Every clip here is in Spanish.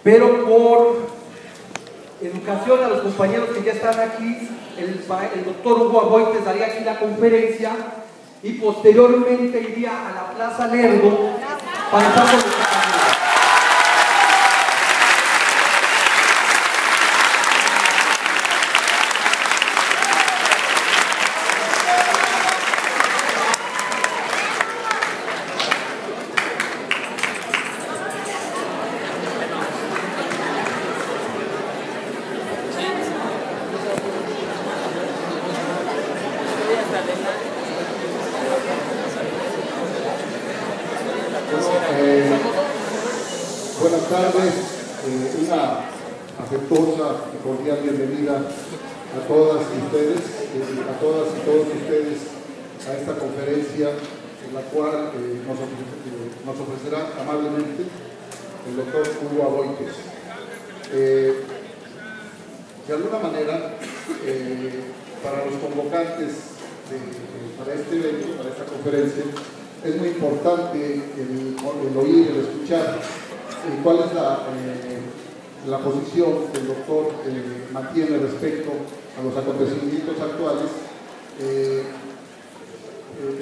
pero por educación a los compañeros que ya están aquí, el doctor Hugo Aboites daría aquí la conferencia y posteriormente iría a la Plaza Lerdo para estar con los compañeros. Buenas tardes, una afectuosa y cordial bienvenida a todas ustedes, a todas y todos ustedes a esta conferencia en la cual nos ofrecerá amablemente el doctor Hugo Aboites. De alguna manera, para los convocantes para este evento, para esta conferencia, es muy importante el oír, el escuchar cuál es la posición que el doctor mantiene respecto a los acontecimientos actuales que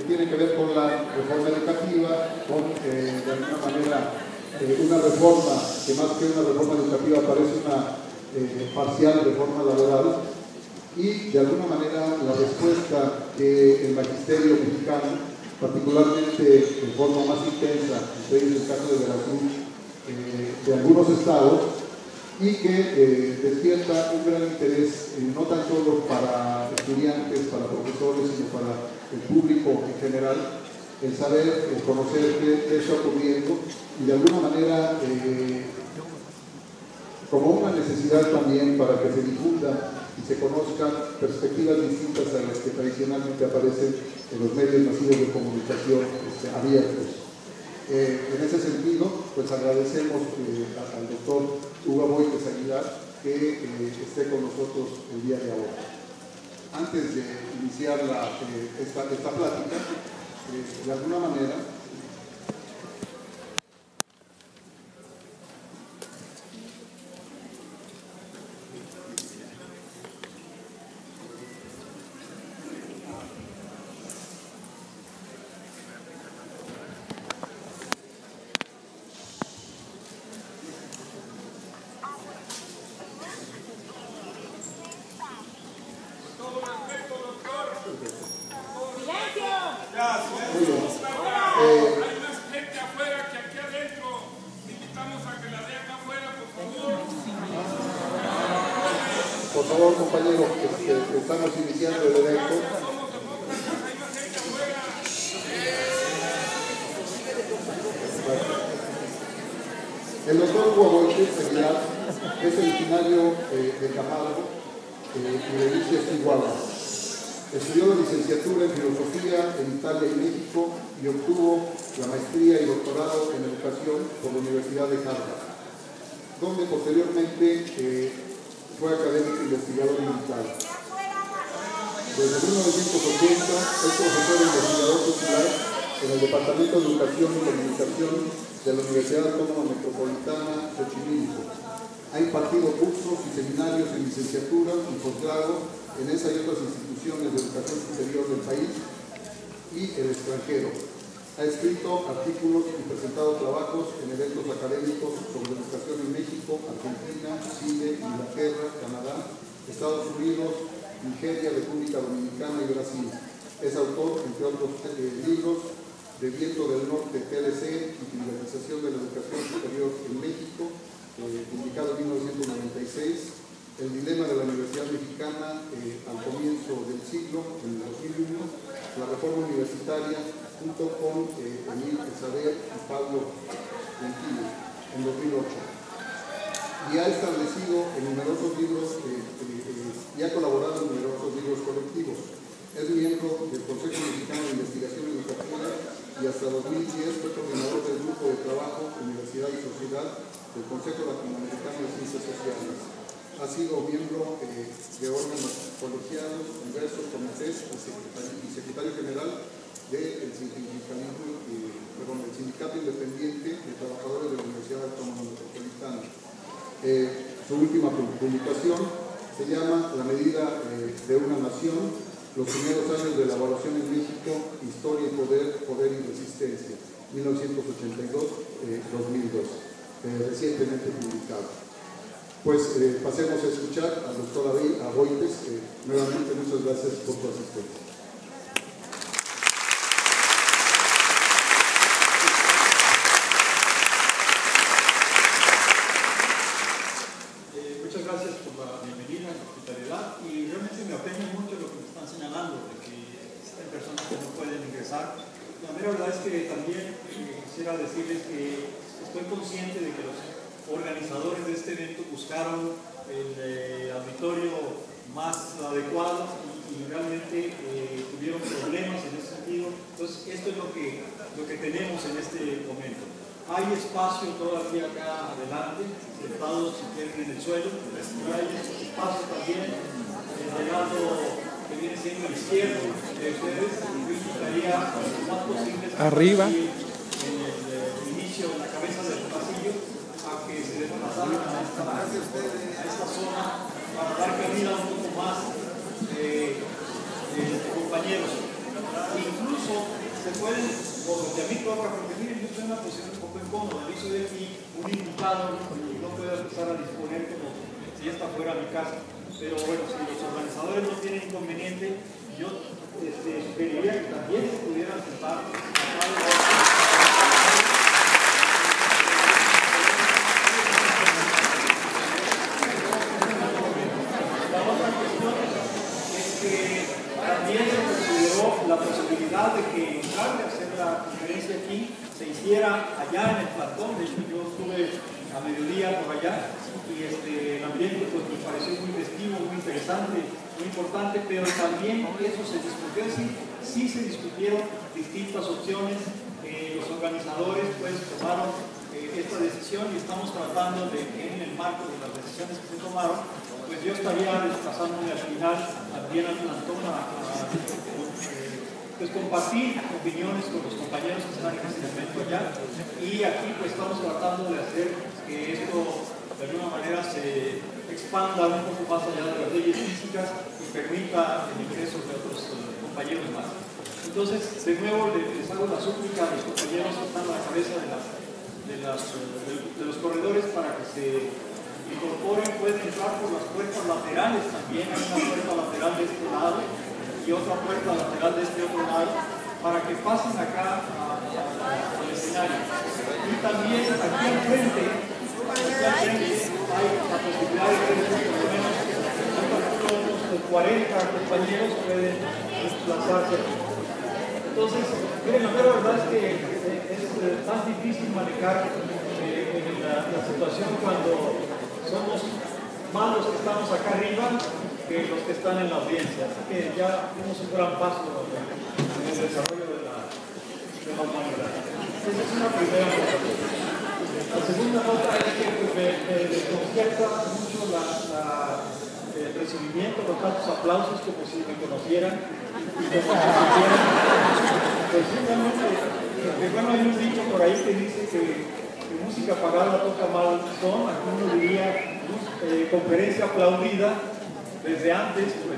tienen que ver con la reforma educativa, con de alguna manera una reforma que más que una reforma educativa parece una parcial reforma laboral, y de alguna manera la respuesta que el magisterio mexicano, particularmente de forma más intensa, en el caso de Veracruz, de algunos estados, y que despierta un gran interés no tan solo para estudiantes, para profesores, sino para el público en general, el saber, el conocer qué está ocurriendo, y de alguna manera como una necesidad también para que se difunda y se conozcan perspectivas distintas a las que tradicionalmente aparecen en los medios masivos de comunicación abiertos. En ese sentido, pues agradecemos al doctor Hugo Aboites Aguilar que esté con nosotros el día de ahora. Antes de iniciar esta plática, de alguna manera, por favor, compañeros, estamos iniciando el evento. El doctor Hugo Aboites Aguilar es originario de Camargo y de Vicias, Iguala. Estudió la licenciatura en Filosofía en Italia y México y obtuvo la maestría y doctorado en Educación por la Universidad de Harvard, donde posteriormente fue académico investigador militar. Desde 1980 es profesor investigador titular en el Departamento de Educación y Comunicación de la Universidad Autónoma Metropolitana Xochimilco. Ha impartido cursos y seminarios en licenciatura y posgrado en esa y otras instituciones de educación superior del país y el extranjero. Ha escrito artículos y presentado trabajos en eventos académicos sobre educación en México, Argentina, Chile, Inglaterra, Canadá, Estados Unidos, Nigeria, República Dominicana y Brasil. Es autor, entre otros libros, de Viento del Norte, TLC y Privatización de la Educación Superior en México, publicado en 1996, El dilema de la Universidad Mexicana al comienzo del siglo, en el 2001, la reforma universitaria, junto con Emil Saber y Pablo Gentile, en 2008. Y ha establecido en numerosos libros y ha colaborado en numerosos libros colectivos. Es miembro del Consejo Mexicano de Investigación Educativa y hasta 2010 fue coordinador del Grupo de Trabajo Universidad y Sociedad del Consejo Latinoamericano de Ciencias Sociales. Ha sido miembro de órganos colegiados, diversos comités y secretario general del Sindicato Independiente de Trabajadores de la Universidad Autónoma Metropolitana. Su última publicación se llama La medida de una nación, los primeros años de la evaluación en México, historia y poder y resistencia, 1982-2002, recientemente publicado. Pues pasemos a escuchar al doctor Aboites. Nuevamente, muchas gracias por tu asistencia. Muchas gracias por la bienvenida, la hospitalidad, y realmente me apremia mucho lo que me están señalando, de que existen personas que no pueden ingresar. La mera verdad es que también quisiera decirles que estoy consciente de que los organizadores de este evento buscaron el auditorio más adecuado y realmente tuvieron problemas en ese sentido. Entonces, esto es lo que tenemos en este momento. Hay espacio todavía acá adelante, sentados si quieren en el suelo, y hay espacio también del lado que viene siendo el izquierdo de ustedes. Yo invitaría lo más posible arriba en el inicio, en la cabeza del pasillo, a que se desplazaran a esta zona para dar cabida un poco más compañeros. Incluso se pueden, por lo que a mí toca, porque miren, yo estoy en una posición un poco incómoda, yo soy aquí un invitado y no puedo empezar a disponer como si esta fuera mi casa. Pero bueno, si los organizadores no tienen inconveniente, yo sugeriría que también se pudieran sentar la posibilidad de que en lugar de hacer la conferencia aquí, se hiciera allá en el plantón. De hecho, yo estuve a mediodía por allá y el ambiente pues, me pareció muy festivo, muy interesante, muy importante, pero también eso se discutió, sí se discutieron distintas opciones. Los organizadores pues tomaron esta decisión y estamos tratando de que en el marco de las decisiones que se tomaron, pues yo estaría desplazándome al final también al plantón pues compartir opiniones con los compañeros que están en este momento allá, y aquí pues estamos tratando de hacer que esto de alguna manera se expanda un poco más allá de las leyes físicas y permita el ingreso de otros compañeros más. Entonces, de nuevo les hago la súplica a los compañeros que están a la cabeza de los corredores para que se incorporen. Pueden entrar por las puertas laterales también, hay una puerta lateral de este lado y otra puerta lateral de este otro lado, para que pasen acá al escenario. Y también aquí al frente hay la posibilidad de que por lo menos unos 40 compañeros pueden desplazarse aquí. Entonces, miren, la verdad es que es más difícil manejar la situación cuando somos más los que estamos acá arriba que los que están en la audiencia. Así que ya dimos un gran paso en el desarrollo de la humanidad. Esa es una primera nota. La segunda nota es que me desconcierta mucho el recibimiento con tantos aplausos como si me conocieran y como si supieran. Pues simplemente, bueno, hay un dicho por ahí que dice que música pagada toca mal son, aquí uno diría conferencia aplaudida. Desde antes, pues,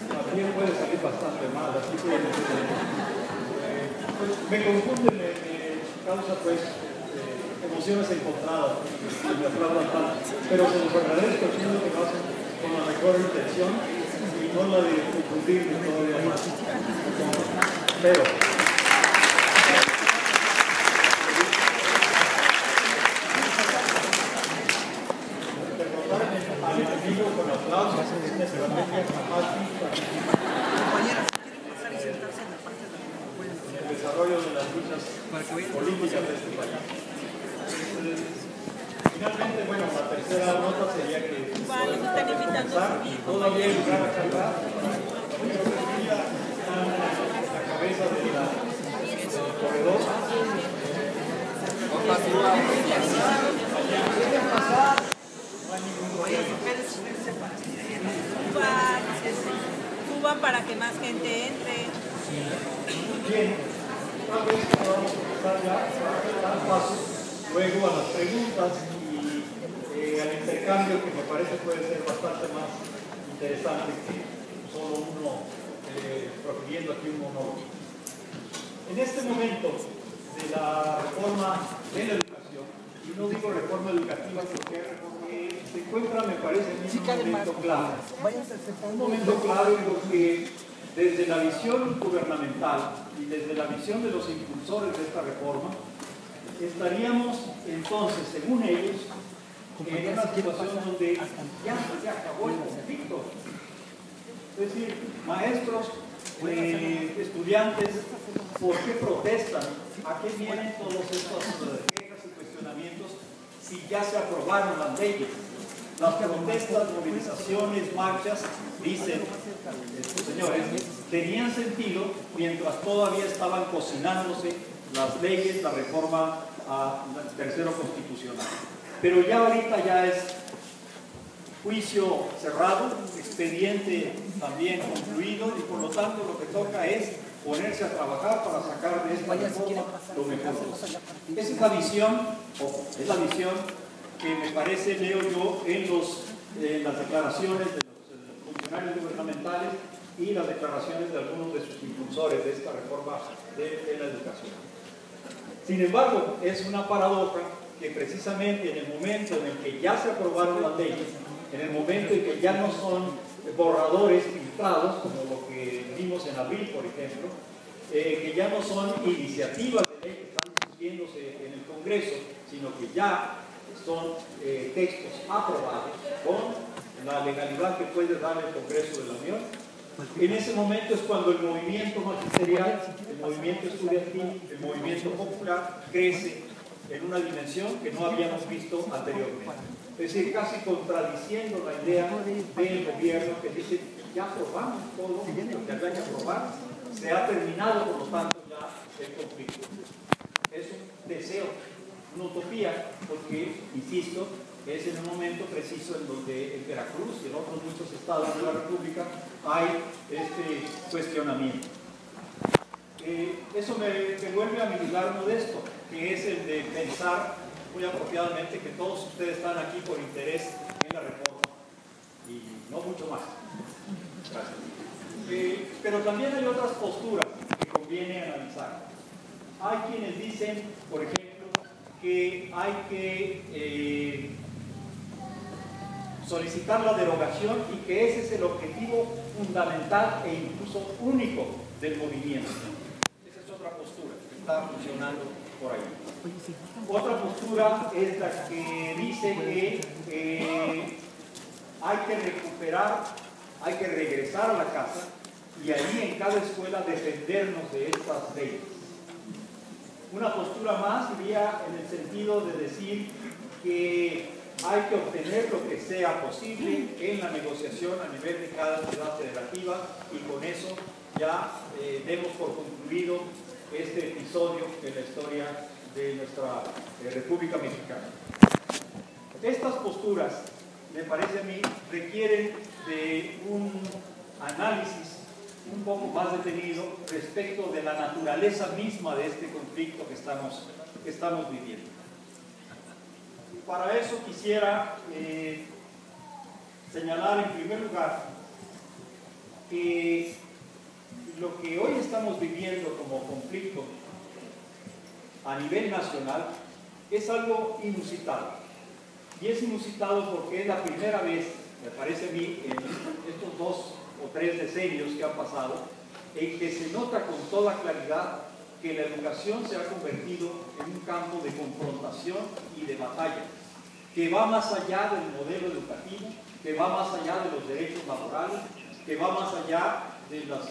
también puede salir bastante mal, así que pues, me confunde, me causa, pues, emociones encontradas, que me aplaudan tanto, pero se los agradezco, siendo que lo hacen con la mejor intención y no la de confundirme todavía más. Pero, al enemigo con aplausos, es una estrategia jamás vista en el desarrollo de las luchas políticas de este país. Finalmente, bueno, la tercera nota sería que todavía hay lugar a cargar. La cabeza del corredor. Cuba para que más gente entre. Bien, tal vez vamos a empezar ya a dar paso luego a las preguntas y intercambio que me parece puede ser bastante más interesante que solo uno profiriendo aquí un monólogo. En este momento de la reforma de la educación, y no digo reforma educativa porque se encuentra, me parece, en un momento clave. Un momento clave porque desde la visión gubernamental y desde la visión de los impulsores de esta reforma, estaríamos entonces, según ellos, en una situación donde ya se acabó el conflicto. Es decir, maestros, estudiantes, ¿por qué protestan? ¿A qué vienen todos estos quejas y cuestionamientos si ya se aprobaron las leyes? Las protestas, movilizaciones, marchas, dicen estos señores, tenían sentido mientras todavía estaban cocinándose las leyes, la reforma al tercero constitucional. Pero ya ahorita ya es juicio cerrado, expediente también concluido, y por lo tanto lo que toca es ponerse a trabajar para sacar de esta reforma lo mejor. Esa es la visión, es la visión que me parece, leo yo, en las declaraciones de los funcionarios gubernamentales y las declaraciones de algunos de sus impulsores de esta reforma de la educación. Sin embargo, es una paradoja que precisamente en el momento en el que ya se aprobaron las leyes, en el momento en que ya no son borradores filtrados, como lo que vimos en abril, por ejemplo, que ya no son iniciativas de ley que están discutiéndose en el Congreso, sino que ya son textos aprobados con la legalidad que puede dar el Congreso de la Unión. En ese momento es cuando el movimiento magisterial, el movimiento estudiantil, el movimiento popular crece en una dimensión que no habíamos visto anteriormente. Es decir, casi contradiciendo la idea del gobierno que dice ya aprobamos todo lo que había que aprobar, se ha terminado por lo tanto ya el conflicto. Es un deseo, una utopía, porque, insisto, es en un momento preciso en donde en Veracruz y en otros muchos estados de la República hay este cuestionamiento. Eso me vuelve a mi lugar modesto, que es el de pensar muy apropiadamente que todos ustedes están aquí por interés en la reforma y no mucho más. Gracias. Pero también hay otras posturas que conviene analizar. Hay quienes dicen, por ejemplo, que hay que solicitar la derogación y que ese es el objetivo fundamental e incluso único del movimiento. Esa es otra postura que está funcionando por ahí. Otra postura es la que dice que hay que recuperar, hay que regresar a la casa y ahí en cada escuela defendernos de estas leyes. Una postura más iría en el sentido de decir que hay que obtener lo que sea posible en la negociación a nivel de cada ciudad federativa y con eso ya demos por concluido este episodio de la historia de nuestra República Mexicana. Estas posturas, me parece a mí, requieren de un análisis un poco más detenido respecto de la naturaleza misma de este conflicto que estamos viviendo. Para eso quisiera señalar en primer lugar que lo que hoy estamos viviendo como conflicto a nivel nacional es algo inusitado. Y es inusitado porque es la primera vez, me parece a mí, en estos 2 o 3 decenios que han pasado, en que se nota con toda claridad que la educación se ha convertido en un campo de confrontación y de batalla, que va más allá del modelo educativo, que va más allá de los derechos laborales, que va más allá de las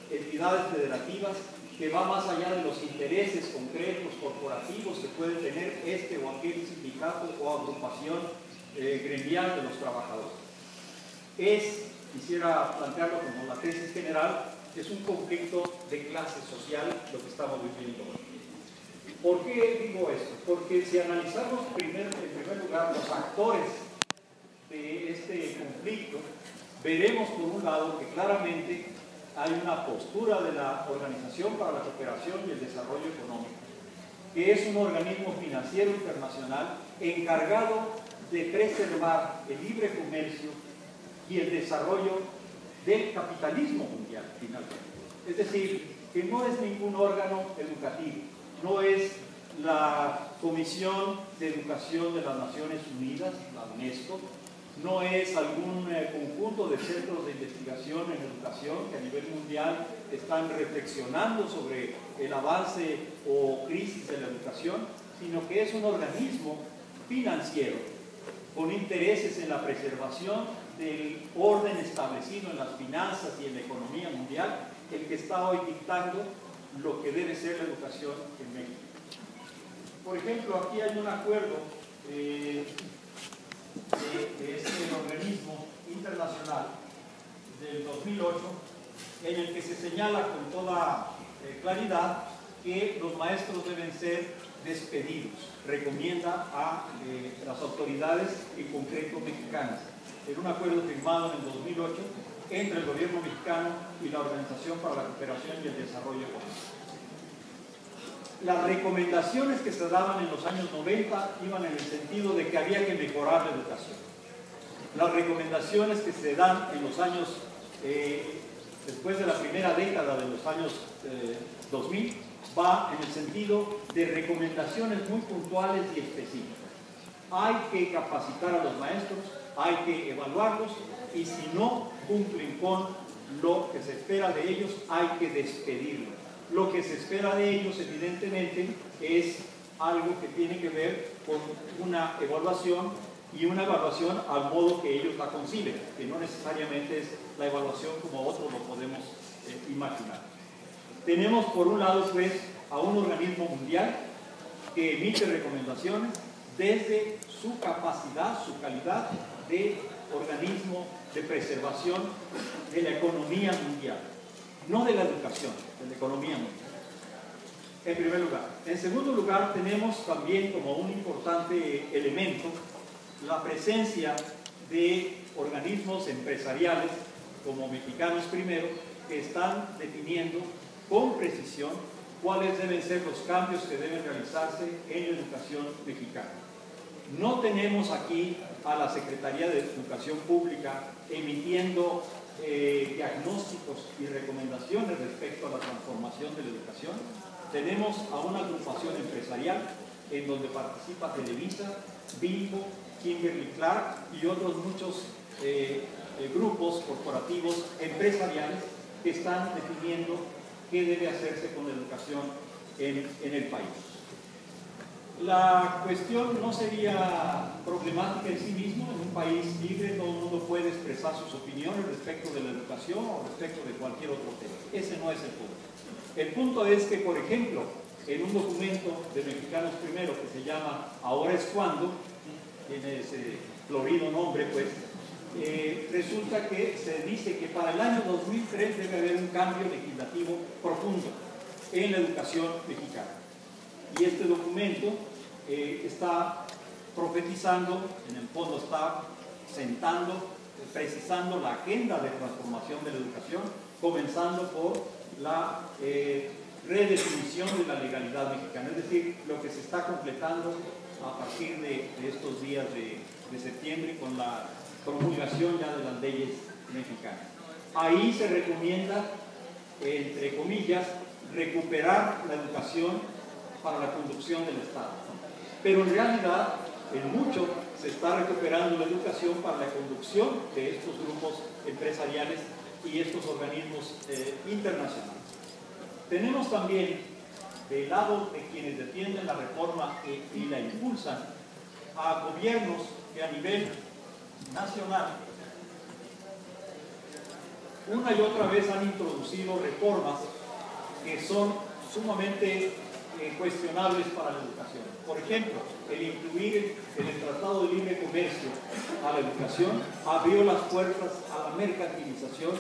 entidades federativas, que va más allá de los intereses concretos, corporativos que puede tener este o aquel sindicato o agrupación gremial de los trabajadores. Quisiera plantearlo como la tesis general, es un conflicto de clase social lo que estamos viviendo hoy. ¿Por qué digo esto? Porque si analizamos en primer lugar los actores de este conflicto, veremos por un lado que claramente hay una postura de la Organización para la Cooperación y el Desarrollo Económico, que es un organismo financiero internacional encargado de preservar el libre comercio y el desarrollo del capitalismo mundial, finalmente. Es decir, que no es ningún órgano educativo, no es la Comisión de Educación de las Naciones Unidas, la UNESCO, no es algún conjunto de centros de investigación en educación que a nivel mundial están reflexionando sobre el avance o crisis de la educación, sino que es un organismo financiero con intereses en la preservación del orden establecido en las finanzas y en la economía mundial, el que está hoy dictando lo que debe ser la educación en México. Por ejemplo, aquí hay un acuerdo de este organismo internacional del 2008 en el que se señala con toda claridad que los maestros deben ser despedidos. Recomienda a las autoridades, en concreto mexicanas, en un acuerdo firmado en el 2008 entre el gobierno mexicano y la Organización para la Cooperación y el Desarrollo Económico. Las recomendaciones que se daban en los años 90 iban en el sentido de que había que mejorar la educación. Las recomendaciones que se dan en los años, después de la primera década de los años 2000, va en el sentido de recomendaciones muy puntuales y específicas. Hay que capacitar a los maestros, hay que evaluarlos y si no cumplen con lo que se espera de ellos, hay que despedirlos. Lo que se espera de ellos, evidentemente, es algo que tiene que ver con una evaluación y una evaluación al modo que ellos la conciben, que no necesariamente es la evaluación como otros lo podemos imaginar. Tenemos por un lado pues a un organismo mundial que emite recomendaciones desde su capacidad, su calidad de organismo de preservación de la economía mundial, no de la educación, de la economía mundial. En primer lugar. En segundo lugar, tenemos también como un importante elemento la presencia de organismos empresariales como Mexicanos Primero, que están definiendo con precisión cuáles deben ser los cambios que deben realizarse en la educación mexicana. No tenemos aquí a la Secretaría de Educación Pública emitiendo diagnósticos y recomendaciones respecto a la transformación de la educación. Tenemos a una agrupación empresarial en donde participa Televisa, Bimbo, Kimberly-Clark y otros muchos grupos corporativos empresariales que están definiendo qué debe hacerse con la educación en el país. La cuestión no sería problemática en sí mismo. En un país libre todo el mundo puede expresar sus opiniones respecto de la educación o respecto de cualquier otro tema. Ese no es el punto. El punto es que, por ejemplo, en un documento de Mexicanos Primero que se llama Ahora es cuando, tiene ese florido nombre, pues, resulta que se dice que para el año 2003 debe haber un cambio legislativo profundo en la educación mexicana. Y este documento está profetizando, en el fondo está sentando, precisando la agenda de transformación de la educación, comenzando por la redefinición de la legalidad mexicana, es decir, lo que se está completando a partir de estos días de septiembre con la promulgación ya de las leyes mexicanas. Ahí se recomienda, entre comillas, recuperar la educación para la conducción del Estado. Pero en realidad, en mucho, se está recuperando la educación para la conducción de estos grupos empresariales y estos organismos internacionales. Tenemos también, del lado de quienes defienden la reforma y la impulsan, a gobiernos que a nivel nacional una y otra vez han introducido reformas que son sumamente cuestionables para la educación. Por ejemplo, el incluir en el Tratado de Libre Comercio a la educación abrió las puertas a la mercantilización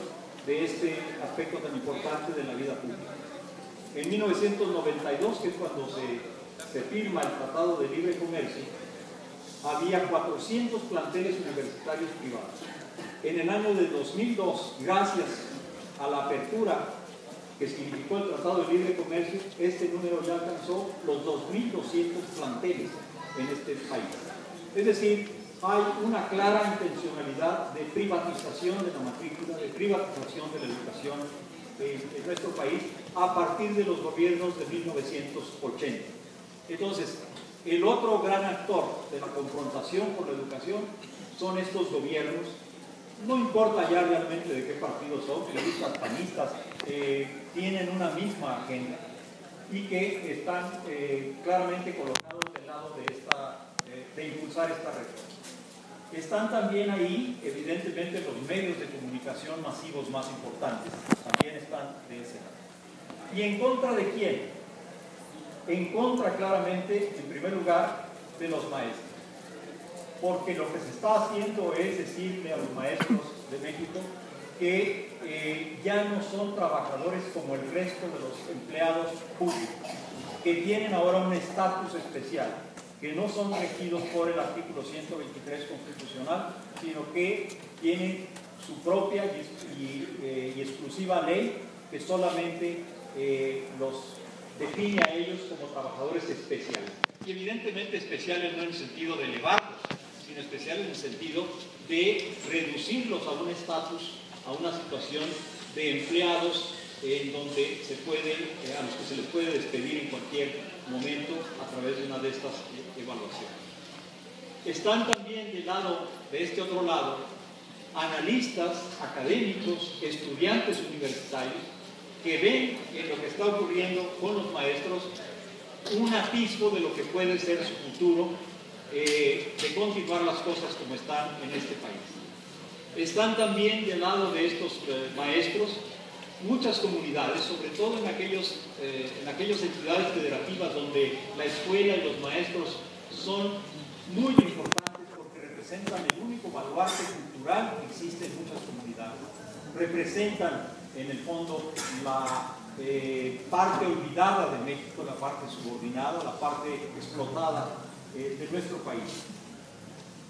de este aspecto tan importante de la vida pública. En 1992, que es cuando se firma el Tratado de Libre Comercio, había 400 planteles universitarios privados. En el año de 2002, gracias a la apertura que significó el Tratado de Libre Comercio, este número ya alcanzó los 2.200 planteles en este país. Es decir, hay una clara intencionalidad de privatización de la matrícula, de privatización de la educación en nuestro país a partir de los gobiernos de 1980. Entonces, el otro gran actor de la confrontación por la educación son estos gobiernos, no importa ya realmente de qué partido son, periodistas, panistas, tienen una misma agenda y que están claramente colocados del lado de impulsar esta reforma. Están también ahí, evidentemente, los medios de comunicación masivos más importantes, también están de ese lado. ¿Y en contra de quién? En contra, claramente, en primer lugar, de los maestros. Porque lo que se está haciendo es decirle a los maestros de México que ya no son trabajadores como el resto de los empleados públicos, que tienen ahora un estatus especial, que no son regidos por el artículo 123 constitucional, sino que tienen su propia y exclusiva ley que solamente los define a ellos como trabajadores especiales. Y evidentemente especiales no en el sentido de elevarlos, sino especiales en el sentido de reducirlos a un estatus, a una situación de empleados en donde a los que se les puede despedir en cualquier momento a través de una de estas evaluaciones. Están también del lado, de este otro lado, analistas, académicos, estudiantes universitarios que ven en lo que está ocurriendo con los maestros un atisbo de lo que puede ser su futuro, de continuar las cosas como están en este país. Están también del lado de estos maestros muchas comunidades, sobre todo en aquellas entidades federativas donde la escuela y los maestros son muy importantes porque representan el único baluarte cultural que existe en muchas comunidades. Representan, en el fondo, la parte olvidada de México, la parte subordinada, la parte explotada de nuestro país.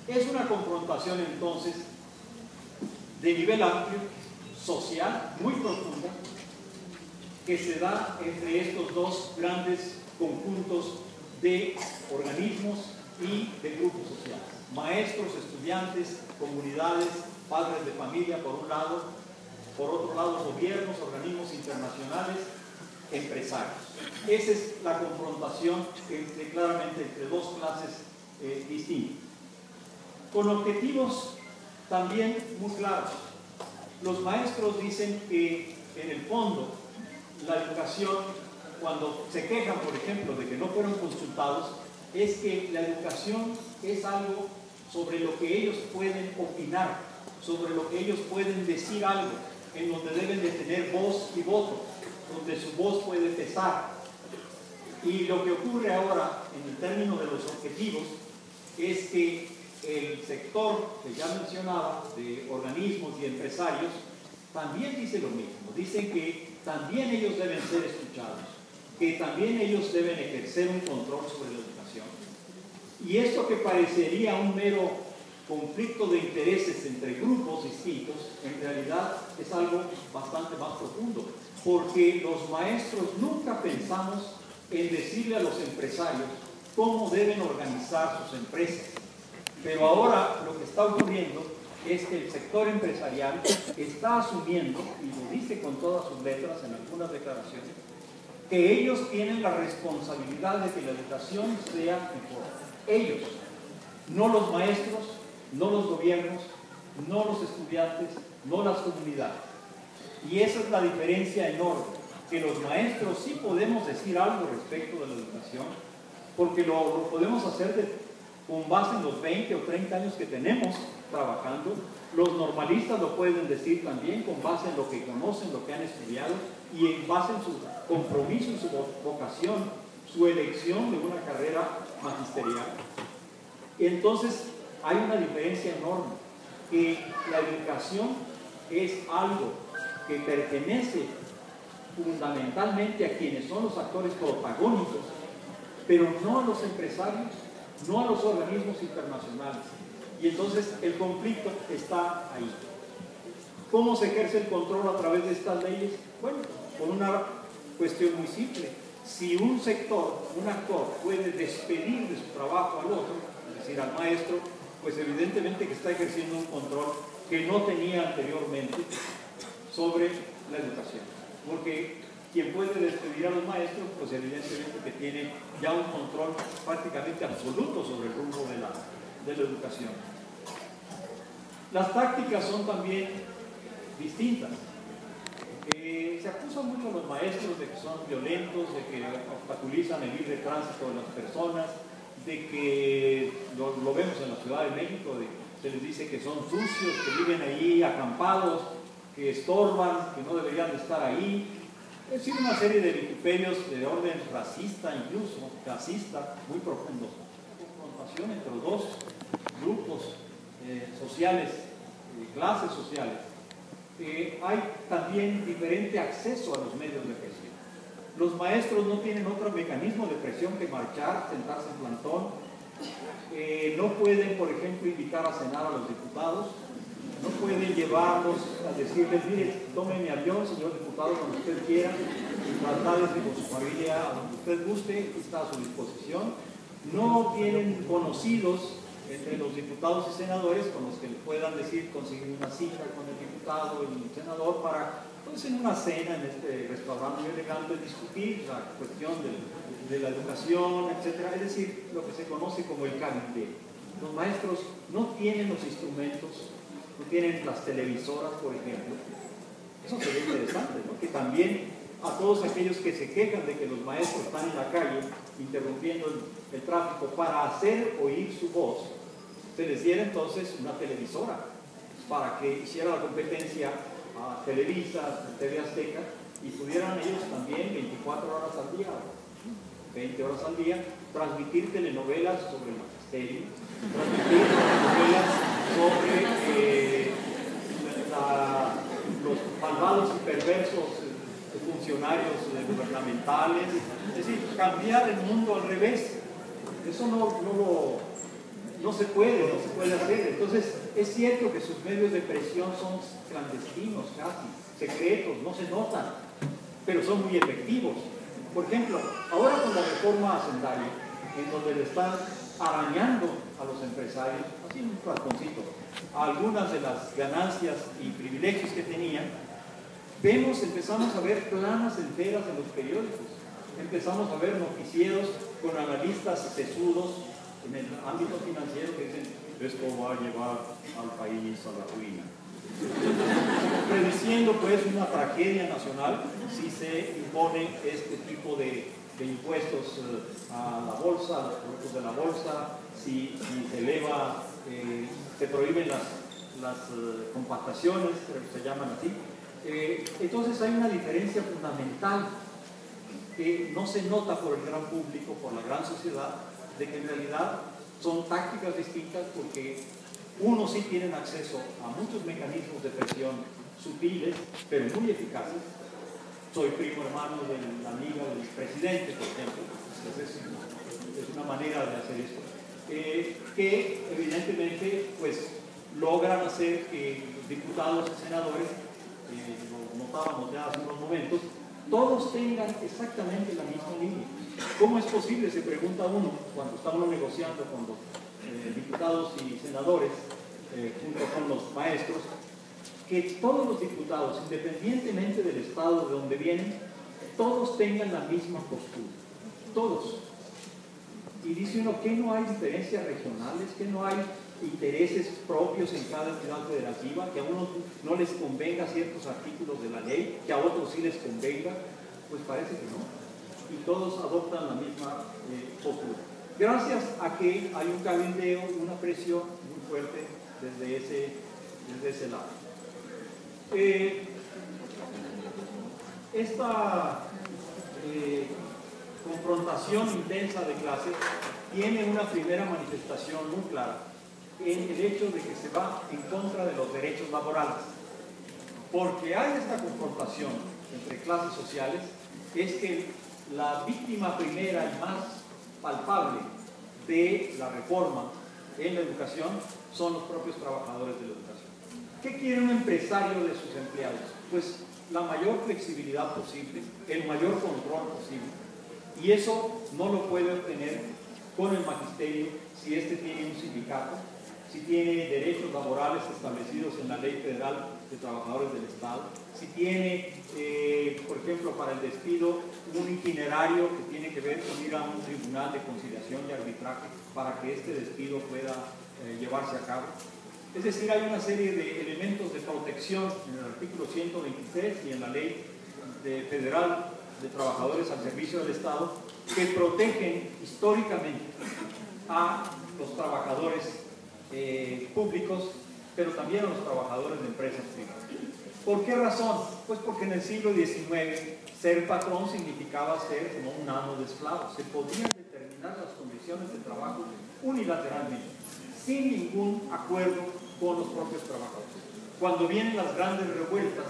Es una confrontación, entonces, de nivel amplio, social, muy profunda, que se da entre estos dos grandes conjuntos de organismos y de grupos sociales. Maestros, estudiantes, comunidades, padres de familia, por un lado, por otro lado, gobiernos, organismos internacionales, empresarios. Esa es la confrontación claramente entre dos clases distintas, con objetivos también muy claros. Los maestros dicen que, en el fondo, la educación, cuando se quejan, por ejemplo, de que no fueron consultados, es que la educación es algo sobre lo que ellos pueden opinar, sobre lo que ellos pueden decir algo, en donde deben de tener voz y voto, donde su voz puede pesar. Y lo que ocurre ahora, en el término de los objetivos, es que el sector que ya mencionaba, de organismos y empresarios, también dice lo mismo. Dicen que también ellos deben ser escuchados, que también ellos deben ejercer un control sobre la educación. Y esto que parecería un mero conflicto de intereses entre grupos distintos, en realidad es algo bastante más profundo, porque los maestros nunca pensamos en decirle a los empresarios cómo deben organizar sus empresas. Pero ahora lo que está ocurriendo es que el sector empresarial está asumiendo, y lo dice con todas sus letras en algunas declaraciones, que ellos tienen la responsabilidad de que la educación sea mejor. Ellos, no los maestros, no los gobiernos, no los estudiantes, no las comunidades. Y esa es la diferencia enorme, que los maestros sí podemos decir algo respecto de la educación, porque lo podemos hacer con base en los 20 o 30 años que tenemos trabajando. Los normalistas lo pueden decir también con base en lo que conocen, lo que han estudiado, y en base en su compromiso, en su vocación, su elección de una carrera magisterial. Entonces hay una diferencia enorme, que la educación es algo que pertenece fundamentalmente a quienes son los actores protagónicos, pero no a los empresarios, no a los organismos internacionales. Y entonces el conflicto está ahí. ¿Cómo se ejerce el control a través de estas leyes? Bueno, por una cuestión muy simple. Si un sector, un actor, puede despedir de su trabajo al otro, es decir, al maestro, pues evidentemente que está ejerciendo un control que no tenía anteriormente sobre la educación. Porque quien puede despedir a los maestros, pues evidentemente que tiene ya un control prácticamente absoluto sobre el rumbo de la educación. Las tácticas son también distintas. Se acusa mucho a los maestros de que son violentos, de que obstaculizan el libre tránsito de las personas, de que lo vemos en la Ciudad de México, se les dice que son sucios, que viven ahí acampados, que estorban, que no deberían de estar ahí. Es decir, una serie de vituperios de orden racista, incluso clasista, muy profundos. Confrontación entre dos grupos sociales, clases sociales. Hay también diferente acceso a los medios de presión. Los maestros no tienen otro mecanismo de presión que marchar, sentarse en plantón. No pueden, por ejemplo, invitar a cenar a los diputados. No pueden llevarlos a decirles, mire, tome mi avión, señor diputado, cuando usted quiera, y trasladarse con su familia a donde usted guste, está a su disposición. No tienen conocidos entre los diputados y senadores con los que le puedan decir, conseguir una cita con el diputado y el senador para, pues, en una cena en este restaurante muy elegante, discutir la cuestión de la educación, etc. Es decir, lo que se conoce como el cabildeo. Los maestros no tienen los instrumentos, no tienen las televisoras, por ejemplo. Eso sería interesante, ¿no? Que también a todos aquellos que se quejan de que los maestros están en la calle interrumpiendo el tráfico para hacer oír su voz, se les diera entonces una televisora para que hiciera la competencia a Televisa, a TV Azteca, y pudieran ellos también 24 horas al día, 20 horas al día, transmitir telenovelas sobre el magisterio, transmitir telenovelas sobre los malvados y perversos funcionarios gubernamentales, es decir, cambiar el mundo al revés. Eso no se puede hacer. Entonces, es cierto que sus medios de presión son clandestinos, casi, secretos, no se notan, pero son muy efectivos. Por ejemplo, ahora con la reforma hacendaria, en donde le están arañando a los empresarios, así un ratoncito, a algunas de las ganancias y privilegios que tenían, empezamos a ver planas enteras en los periódicos, empezamos a ver noticieros con analistas sesudos en el ámbito financiero que dicen, esto va a llevar al país a la ruina. Prediciendo pues una tragedia nacional si se impone este tipo de impuestos a la bolsa, a los productos de la bolsa, si se eleva, se prohíben las compactaciones, se llaman así. Entonces hay una diferencia fundamental que no se nota por el gran público, por la gran sociedad, de que en realidad son tácticas distintas, porque unos sí tienen acceso a muchos mecanismos de presión sutiles, pero muy eficaces. Soy primo hermano de la amiga del presidente, por ejemplo. Entonces es una manera de hacer esto. Que evidentemente pues logran hacer que diputados y senadores, lo notábamos ya hace unos momentos, todos tengan exactamente la misma línea. ¿Cómo es posible? Se pregunta uno cuando estamos negociando con los diputados y senadores junto con los maestros, que todos los diputados, independientemente del estado de donde vienen, todos tengan la misma postura, todos. Y dice uno que no hay diferencias regionales, que no hay intereses propios en cada entidad federativa, que a unos no les convenga ciertos artículos de la ley, que a otros sí les convenga. Pues parece que no. Y todos adoptan la misma postura. Gracias a que hay un cabildeo, una presión muy fuerte desde ese lado. Esta confrontación intensa de clases tiene una primera manifestación muy clara en el hecho de que se va en contra de los derechos laborales. Porque hay esta confrontación entre clases sociales, es que la víctima primera y más palpable de la reforma en la educación son los propios trabajadores de la educación. ¿Qué quiere un empresario de sus empleados? Pues la mayor flexibilidad posible, el mayor control posible, y eso no lo puede obtener con el magisterio si éste tiene un sindicato, si tiene derechos laborales establecidos en la Ley Federal de Trabajadores del Estado, si tiene, por ejemplo, para el despido, un itinerario que tiene que ver con ir a un tribunal de conciliación y arbitraje para que este despido pueda llevarse a cabo. Es decir, hay una serie de elementos de protección en el artículo 123 y en la Ley Federal de Trabajadores al Servicio del Estado que protegen históricamente a los trabajadores públicos, pero también a los trabajadores de empresas privadas. ¿Por qué razón? Pues porque en el siglo XIX ser patrón significaba ser como un amo de esclavos. Se podían determinar las condiciones de trabajo unilateralmente, sin ningún acuerdo con los propios trabajadores. Cuando vienen las grandes revueltas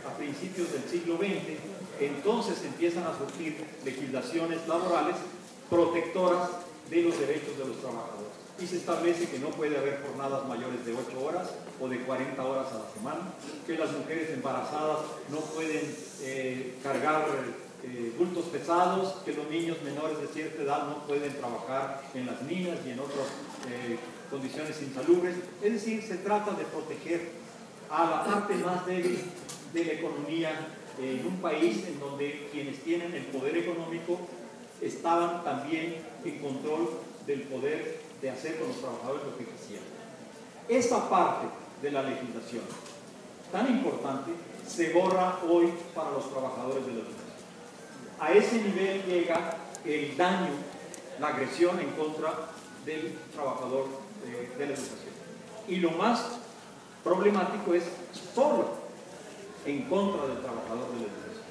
a principios del siglo XX, entonces empiezan a surgir legislaciones laborales protectoras de los derechos de los trabajadores. Y se establece que no puede haber jornadas mayores de 8 horas o de 40 horas a la semana, que las mujeres embarazadas no pueden cargar bultos pesados, que los niños menores de cierta edad no pueden trabajar en las minas y en otras condiciones insalubres. Es decir, se trata de proteger a la parte más débil de la economía en un país en donde quienes tienen el poder económico estaban también en control del poder de hacer con los trabajadores lo que quisieran. Esa parte de la legislación tan importante se borra hoy para los trabajadores de la educación. A ese nivel llega el daño, la agresión en contra del trabajador de la educación. Y lo más problemático es solo en contra del trabajador de la educación,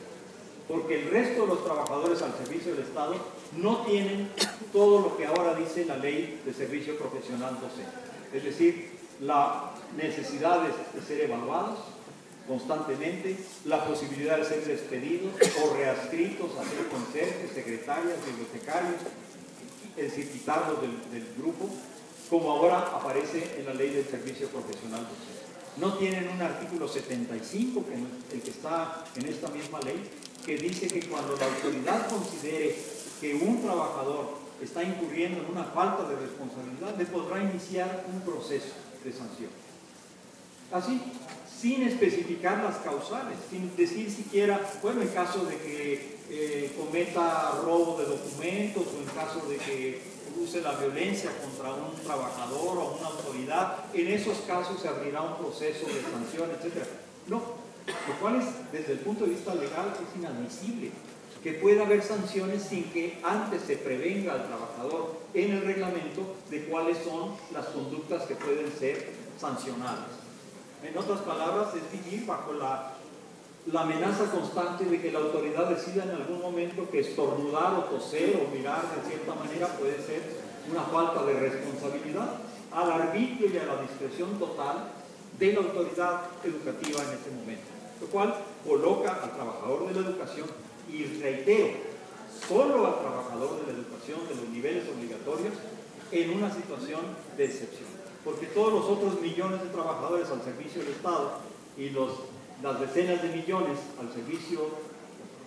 porque el resto de los trabajadores al servicio del Estado no tienen todo lo que ahora dice la Ley de Servicio Profesional Docente, es decir, la necesidad de ser evaluados constantemente, la posibilidad de ser despedidos o readscritos a ser conserjes, secretarias, bibliotecarios, es decir, quitarlos del grupo, como ahora aparece en la Ley del Servicio Profesional Docente. No tienen un artículo 75, que es el que está en esta misma ley, que dice que cuando la autoridad considere que un trabajador está incurriendo en una falta de responsabilidad, le podrá iniciar un proceso de sanción. Así, sin especificar las causales, sin decir siquiera, bueno, en caso de que cometa robo de documentos o en caso de que use la violencia contra un trabajador o una autoridad, en esos casos se abrirá un proceso de sanción, etc. No, lo cual es, desde el punto de vista legal, es inadmisible que pueda haber sanciones sin que antes se prevenga al trabajador en el reglamento de cuáles son las conductas que pueden ser sancionadas. En otras palabras, es vivir bajo la amenaza constante de que la autoridad decida en algún momento que estornudar o toser o mirar de cierta manera puede ser una falta de responsabilidad, al arbitrio y a la discreción total de la autoridad educativa en ese momento, lo cual coloca al trabajador de la educación, y reitero, solo al trabajador de la educación de los niveles obligatorios, en una situación de excepción, porque todos los otros millones de trabajadores al servicio del Estado y las decenas de millones al servicio,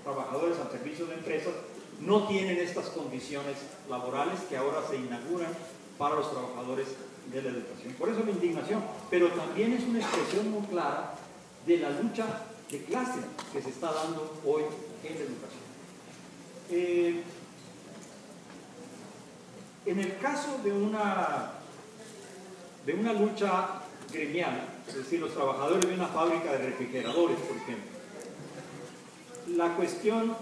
trabajadores al servicio de empresas, no tienen estas condiciones laborales que ahora se inauguran para los trabajadores de la educación. Por eso la indignación, pero también es una expresión muy clara de la lucha de clase que se está dando hoy en la educación. En el caso de una lucha gremial, es decir, los trabajadores de una fábrica de refrigeradores, por ejemplo, la cuestión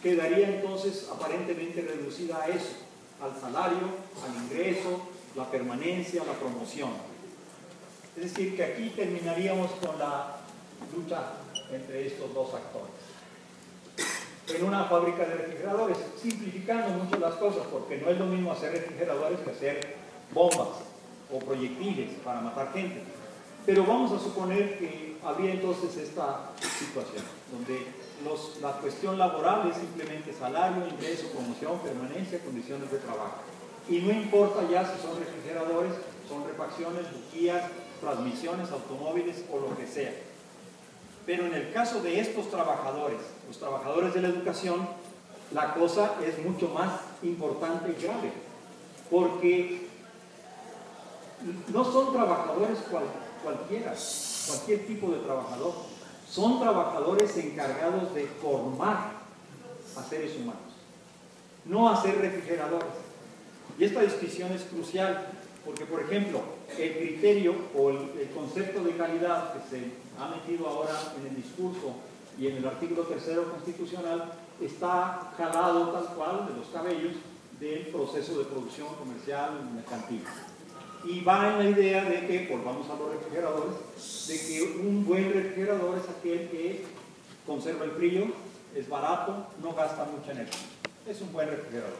quedaría entonces aparentemente reducida a eso, al salario, al ingreso, la permanencia, la promoción. Es decir, que aquí terminaríamos con la lucha entre estos dos actores. En una fábrica de refrigeradores, simplificando mucho las cosas, porque no es lo mismo hacer refrigeradores que hacer bombas o proyectiles para matar gente. Pero vamos a suponer que habría entonces esta situación, donde la cuestión laboral es simplemente salario, ingreso, promoción, permanencia, condiciones de trabajo. Y no importa ya si son refrigeradores, son refacciones, bujías, transmisiones, automóviles o lo que sea. Pero en el caso de estos trabajadores, los trabajadores de la educación, la cosa es mucho más importante y grave, porque no son trabajadores cualquiera, cualquier tipo de trabajador. Son trabajadores encargados de formar a seres humanos, no a ser refrigeradores. Y esta distinción es crucial, porque, por ejemplo, el criterio o el concepto de calidad que se ha metido ahora en el discurso y en el artículo 3º constitucional está jalado tal cual de los cabellos del proceso de producción comercial mercantil. Y va en la idea de que, volvamos a los refrigeradores, de que un buen refrigerador es aquel que conserva el frío, es barato, no gasta mucha energía. Es un buen refrigerador.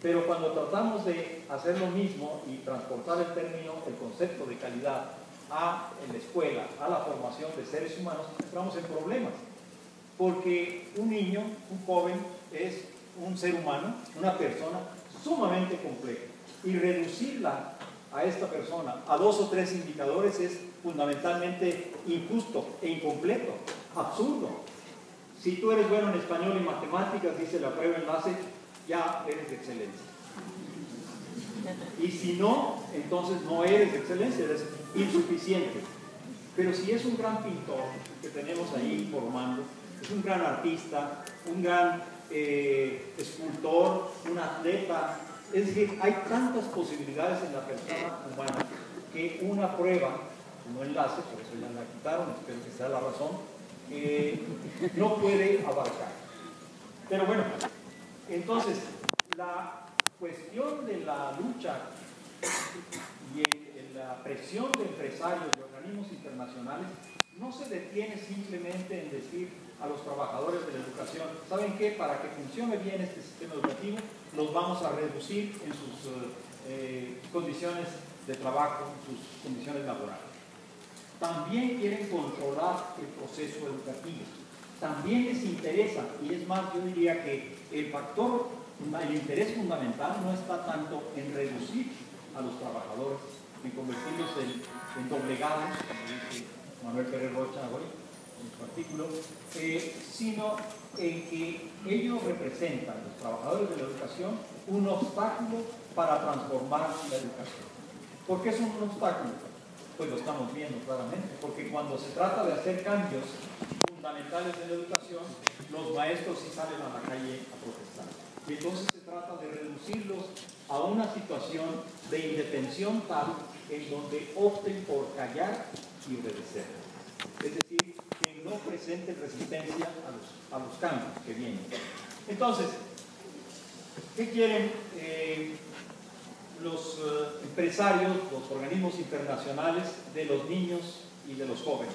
Pero cuando tratamos de hacer lo mismo y transportar el término, el concepto de calidad a la escuela, a la formación de seres humanos, entramos en problemas. Porque un niño, un joven, es un ser humano, una persona sumamente compleja. Y reducirla a esta persona a 2 o 3 indicadores es fundamentalmente injusto e incompleto, absurdo. Si tú eres bueno en español y matemáticas, dice la prueba enlace, ya eres de excelencia. Y si no, entonces no eres de excelencia, eres insuficiente. Pero si es un gran pintor que tenemos ahí formando, es un gran artista, un gran escultor, un atleta, es decir, hay tantas posibilidades en la persona humana que una prueba, como enlace, por eso ya la quitaron, espero que sea la razón, no puede abarcar. Pero bueno, entonces, la cuestión de la lucha y la presión de empresarios y organismos internacionales no se detiene simplemente en decir a los trabajadores de la educación, ¿saben qué? Para que funcione bien este sistema educativo, los vamos a reducir en sus condiciones de trabajo, en sus condiciones laborales. También quieren controlar el proceso educativo. También les interesa, y es más, yo diría que el factor, el interés fundamental no está tanto en reducir a los trabajadores, en convertirlos en doblegados, como dice Manuel Pérez Rocha hoy en su artículo, sino en que ellos representan, los trabajadores de la educación, un obstáculo para transformar la educación. ¿Por qué son un obstáculo? Pues lo estamos viendo claramente, porque cuando se trata de hacer cambios fundamentales en la educación, los maestros sí salen a la calle a protestar. Y entonces se trata de reducirlos a una situación de indefensión tal en donde opten por callar y obedecer. Es decir, que no presenten resistencia a los cambios que vienen. Entonces, ¿qué quieren los empresarios, los organismos internacionales de los niños y de los jóvenes?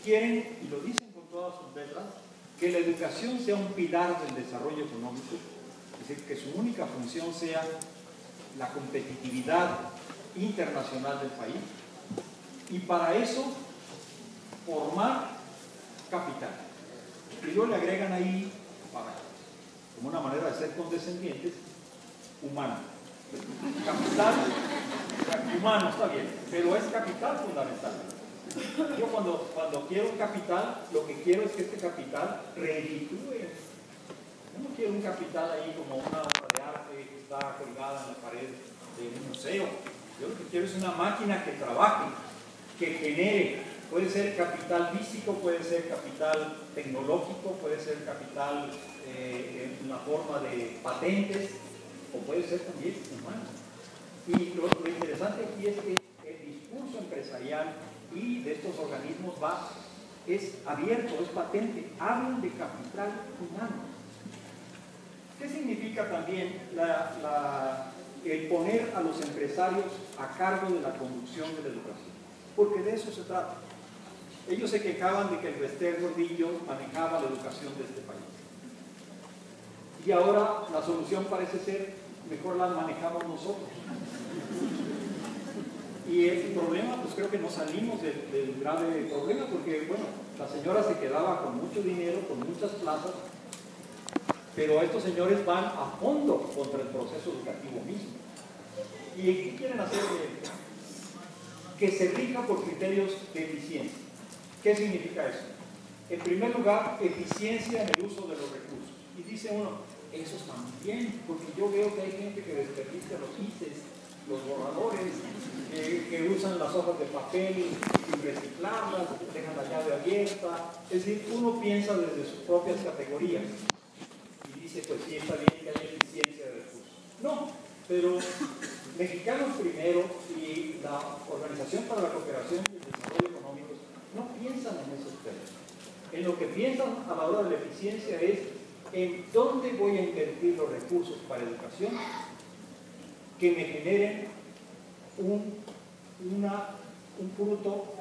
Quieren, y lo dicen con todas sus letras, que la educación sea un pilar del desarrollo económico, es decir, que su única función sea la competitividad internacional del país, y para eso formar capital. Y luego le agregan ahí, como una manera de ser condescendientes, humano. Capital humano está bien, pero es capital fundamental. Yo cuando quiero un capital, lo que quiero es que este capital reditúe. Yo no quiero un capital ahí como una obra de arte que está colgada en la pared de un museo. Yo lo que quiero es una máquina que trabaje, que genere. Puede ser capital físico, puede ser capital tecnológico, puede ser capital en la forma de patentes, o puede ser también humano. Y lo interesante aquí es que el discurso empresarial y de estos organismos es abierto, es patente, hablan de capital humano. ¿Qué significa también el poner a los empresarios a cargo de la conducción de la educación? Porque de eso se trata. Ellos se quejaban de que el Bester Gordillo manejaba la educación de este país. Y ahora la solución parece ser, mejor la manejamos nosotros. Y el problema, pues creo que no salimos del grave problema, porque, bueno, la señora se quedaba con mucho dinero, con muchas plazas, pero estos señores van a fondo contra el proceso educativo mismo. ¿Y qué quieren hacer? Que se rija por criterios de eficiencia. ¿Qué significa eso? En primer lugar, eficiencia en el uso de los recursos. Y dice uno, eso está muy bien, porque yo veo que hay gente que desperdicia los ICES los borradores, que usan las hojas de papel sin reciclarlas, dejan la llave abierta. Es decir, uno piensa desde sus propias categorías y dice, pues sí, está bien que haya eficiencia de recursos. No, pero Mexicanos Primero y la Organización para la Cooperación y el Desarrollo Económicos no piensan en esos términos. En lo que piensan a la hora de la eficiencia es en dónde voy a invertir los recursos para educación que me generen un fruto,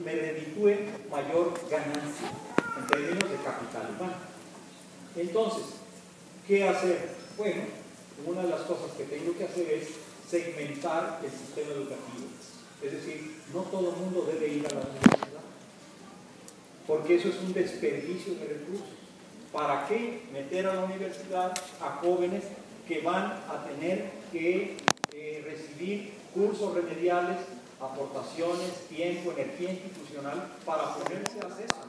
me reditúe mayor ganancia en términos de capital humano. Entonces, ¿qué hacer? Bueno, una de las cosas que tengo que hacer es segmentar el sistema educativo. Es decir, no todo el mundo debe ir a la universidad, porque eso es un desperdicio de recursos. ¿Para qué meter a la universidad a jóvenes que van a tener que recibir cursos remediales, aportaciones, tiempo, energía institucional para ponerse a hacer eso?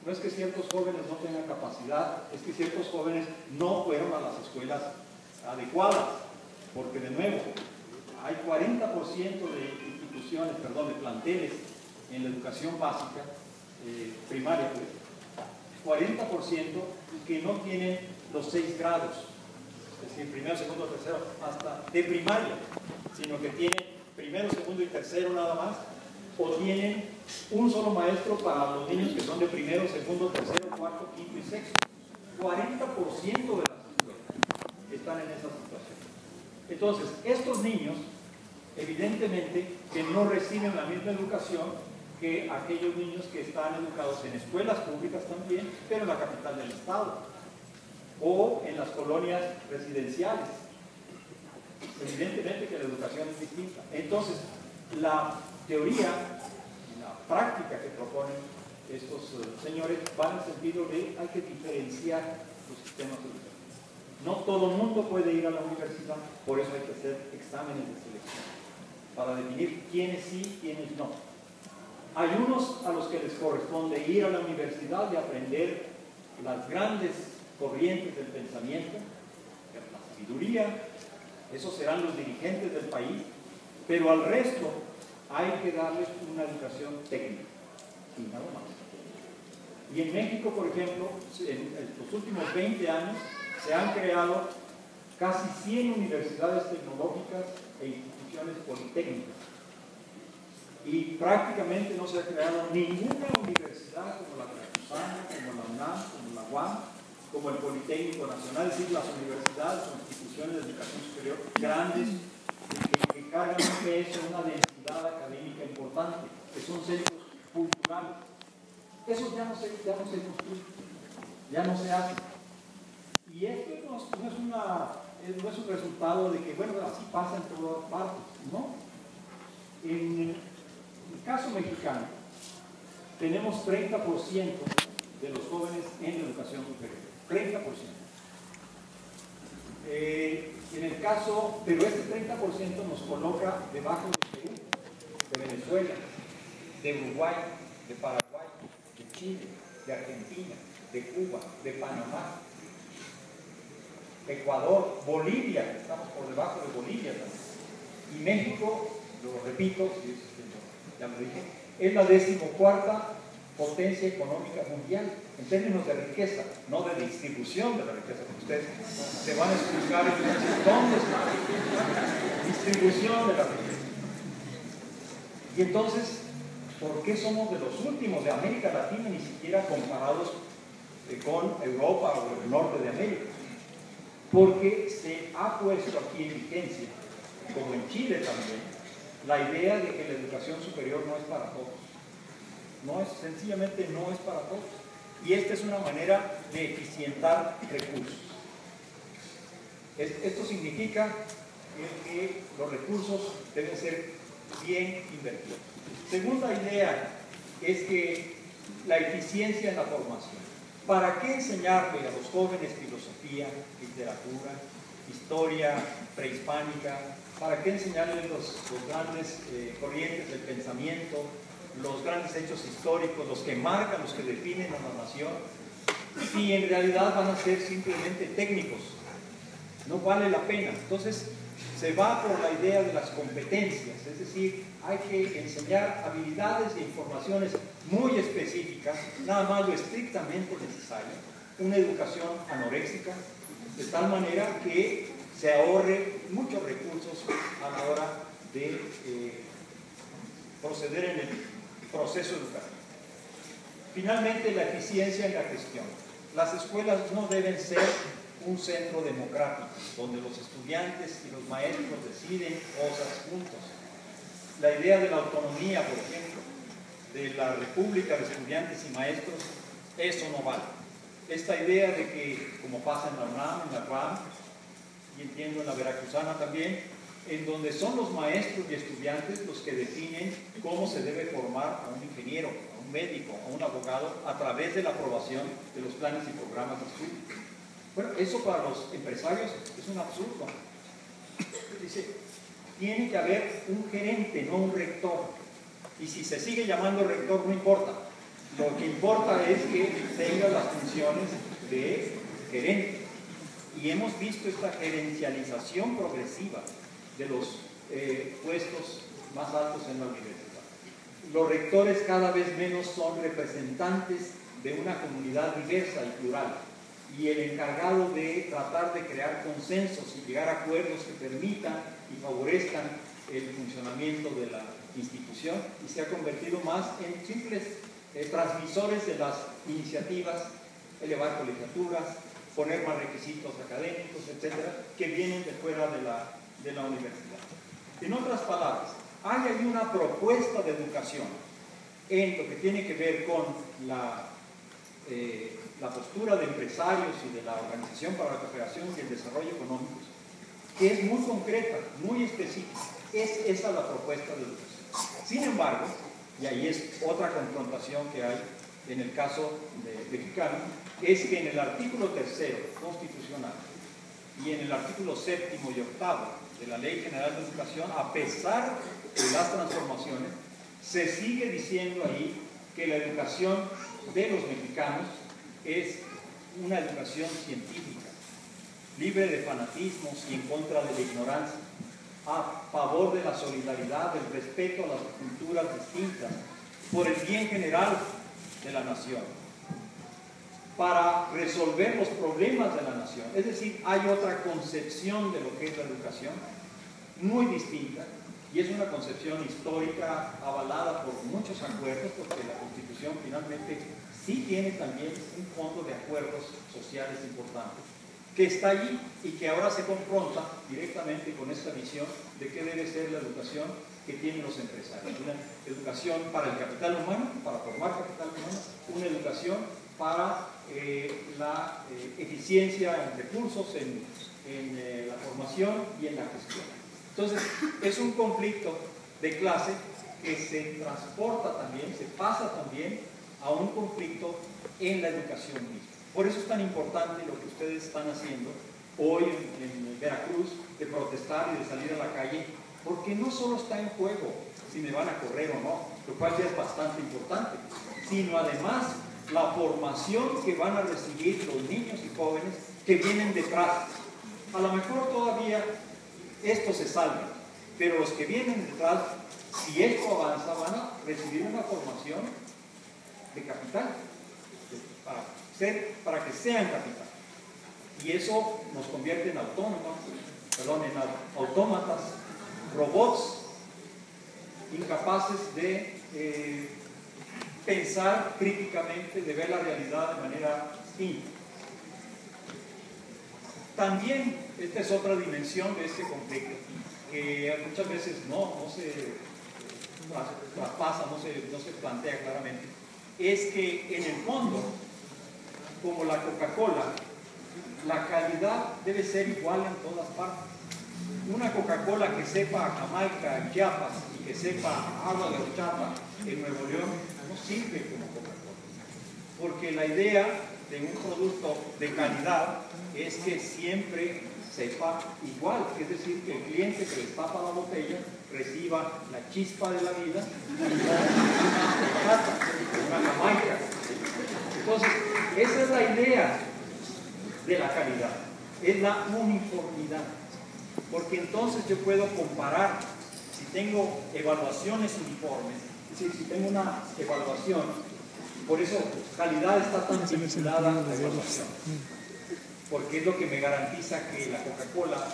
No es que ciertos jóvenes no tengan capacidad, es que ciertos jóvenes no fueron a las escuelas adecuadas, porque de nuevo, hay 40% de instituciones, de planteles en la educación básica, primaria, 40% que no tienen los 6 grados, es decir, primero, segundo, tercero, hasta de primaria, sino que tienen primero, segundo y tercero nada más, o tienen un solo maestro para los niños que son de primero, segundo, tercero, cuarto, quinto y sexto. 40% de las escuelas están en esa situación. Entonces, estos niños, evidentemente, que no reciben la misma educación que aquellos niños que están educados en escuelas públicas también, pero en la capital del estado, o en las colonias residenciales. Evidentemente que la educación es distinta. Entonces, la teoría y la práctica que proponen estos señores van en el sentido de hay que diferenciar los sistemas educativos. No todo el mundo puede ir a la universidad, por eso hay que hacer exámenes de selección para definir quiénes sí, quiénes no. Hay unos a los que les corresponde ir a la universidad y aprender las grandes corrientes del pensamiento, la sabiduría, esos serán los dirigentes del país, pero al resto hay que darles una educación técnica y nada más. Y en México, por ejemplo, en los últimos 20 años se han creado casi 100 universidades tecnológicas e instituciones politécnicas. Y prácticamente no se ha creado ninguna universidad como la Veracruzana, como la UNAM, como la UAM, como el Politécnico Nacional, es decir, las universidades o instituciones de educación superior grandes que cargan un peso, una densidad académica importante, que son centros culturales. Esos ya no se construyen, ya no se hacen. Y esto no es un resultado de que, bueno, así pasa en todas partes, ¿no? En el caso mexicano, tenemos 30% de los jóvenes en la educación superior. 30%. En el caso, pero este 30% nos coloca debajo de Perú, de Venezuela, de Uruguay, de Paraguay, de Chile, de Argentina, de Cuba, de Panamá, Ecuador, Bolivia, estamos por debajo de Bolivia también. Y México, lo repito, ya lo dije, es la 14ª potencia económica mundial en términos de riqueza, no de distribución de la riqueza, porque ustedes se van a explicar dónde está la distribución de la riqueza. Y entonces, ¿por qué somos de los últimos de América Latina, ni siquiera comparados con Europa o el norte de América? Porque se ha puesto aquí en vigencia, como en Chile también, la idea de que la educación superior no es para todos. Sencillamente no es para todos. Y esta es una manera de eficientar recursos. Esto significa que los recursos deben ser bien invertidos. Segunda idea es que la eficiencia en la formación. ¿Para qué enseñarle a los jóvenes filosofía, literatura, historia prehispánica? ¿Para qué enseñarles los grandes corrientes del pensamiento, los grandes hechos históricos, los que marcan, los que definen a la nación? Si en realidad van a ser simplemente técnicos, no vale la pena. Entonces, se va por la idea de las competencias, es decir, hay que enseñar habilidades e informaciones muy específicas, nada más lo estrictamente necesario, una educación anoréxica, de tal manera que se ahorre muchos recursos a la hora de proceder en el proceso educativo. Finalmente, la eficiencia en la gestión. Las escuelas no deben ser un centro democrático, donde los estudiantes y los maestros deciden cosas juntos. La idea de la autonomía, por ejemplo, de la república de estudiantes y maestros, eso no vale. Esta idea de que, como pasa en la UNAM, en la UAM, y entiendo en la veracruzana también, en donde son los maestros y estudiantes los que definen cómo se debe formar a un ingeniero, a un médico, a un abogado, a través de la aprobación de los planes y programas de estudio. Bueno, eso para los empresarios es un absurdo. Dice, tiene que haber un gerente, no un rector. Y si se sigue llamando rector, no importa. Lo que importa es que tenga las funciones de gerente. Y hemos visto esta gerencialización progresiva de los puestos más altos en la universidad. Los rectores cada vez menos son representantes de una comunidad diversa y plural. Y el encargado de tratar de crear consensos y llegar a acuerdos que permitan y favorezcan el funcionamiento de la institución, y se ha convertido más en simples transmisores de las iniciativas, elevar colegiaturas, poner más requisitos académicos, etcétera, que vienen de fuera de la universidad. En otras palabras, hay ahí una propuesta de educación en lo que tiene que ver con la postura de empresarios y de la Organización para la Cooperación y el Desarrollo Económico, que es muy concreta, muy específica. Es esa la propuesta de educación. Sin embargo, y ahí es otra confrontación que hay en el caso mexicano, es que en el artículo 3 constitucional y en el artículo 7 y 8 de la Ley General de Educación, a pesar de las transformaciones, se sigue diciendo ahí que la educación de los mexicanos es una educación científica, libre de fanatismos y en contra de la ignorancia, a favor de la solidaridad, del respeto a las culturas distintas, por el bien general de la nación, para resolver los problemas de la nación. Es decir, hay otra concepción de lo que es la educación, muy distinta, y es una concepción histórica avalada por muchos acuerdos, porque la Constitución finalmente sí tiene también un fondo de acuerdos sociales importantes, que está allí y que ahora se confronta directamente con esta visión de qué debe ser la educación que tienen los empresarios. Una educación para el capital humano, para formar capital humano, una educación para la eficiencia en recursos, en la formación y en la gestión. Entonces, es un conflicto de clase que se transporta también, se pasa también a un conflicto en la educación misma. Por eso es tan importante lo que ustedes están haciendo hoy en Veracruz, de protestar y de salir a la calle, porque no solo está en juego si me van a correr o no, lo cual ya es bastante importante, sino además la formación que van a recibir los niños y jóvenes que vienen detrás. A lo mejor todavía esto se salva, pero los que vienen detrás, si esto avanza, van a recibir una formación de capital, para que sean capital. Y eso nos convierte en autómatas, robots incapaces de pensar críticamente, de ver la realidad de manera distinta. También, esta es otra dimensión de este conflicto, que muchas veces no se traspasa, no se plantea claramente, es que en el fondo, como la Coca-Cola, la calidad debe ser igual en todas partes. Una Coca-Cola que sepa a Jamaica, en Chiapas, y que sepa a agua de horchata en Nuevo León, no sirve como Coca-Cola. Porque la idea de un producto de calidad es que siempre sepa igual, es decir, que el cliente que destapa la botella reciba la chispa de la vida y no una horchata, una Jamaica. Entonces, esa es la idea de la calidad, es la uniformidad. porque entonces yo puedo comparar si tengo evaluaciones uniformes, es decir, si tengo una evaluación, por eso calidad está tan vinculada a la evaluación, porque es lo que me garantiza que la Coca-Cola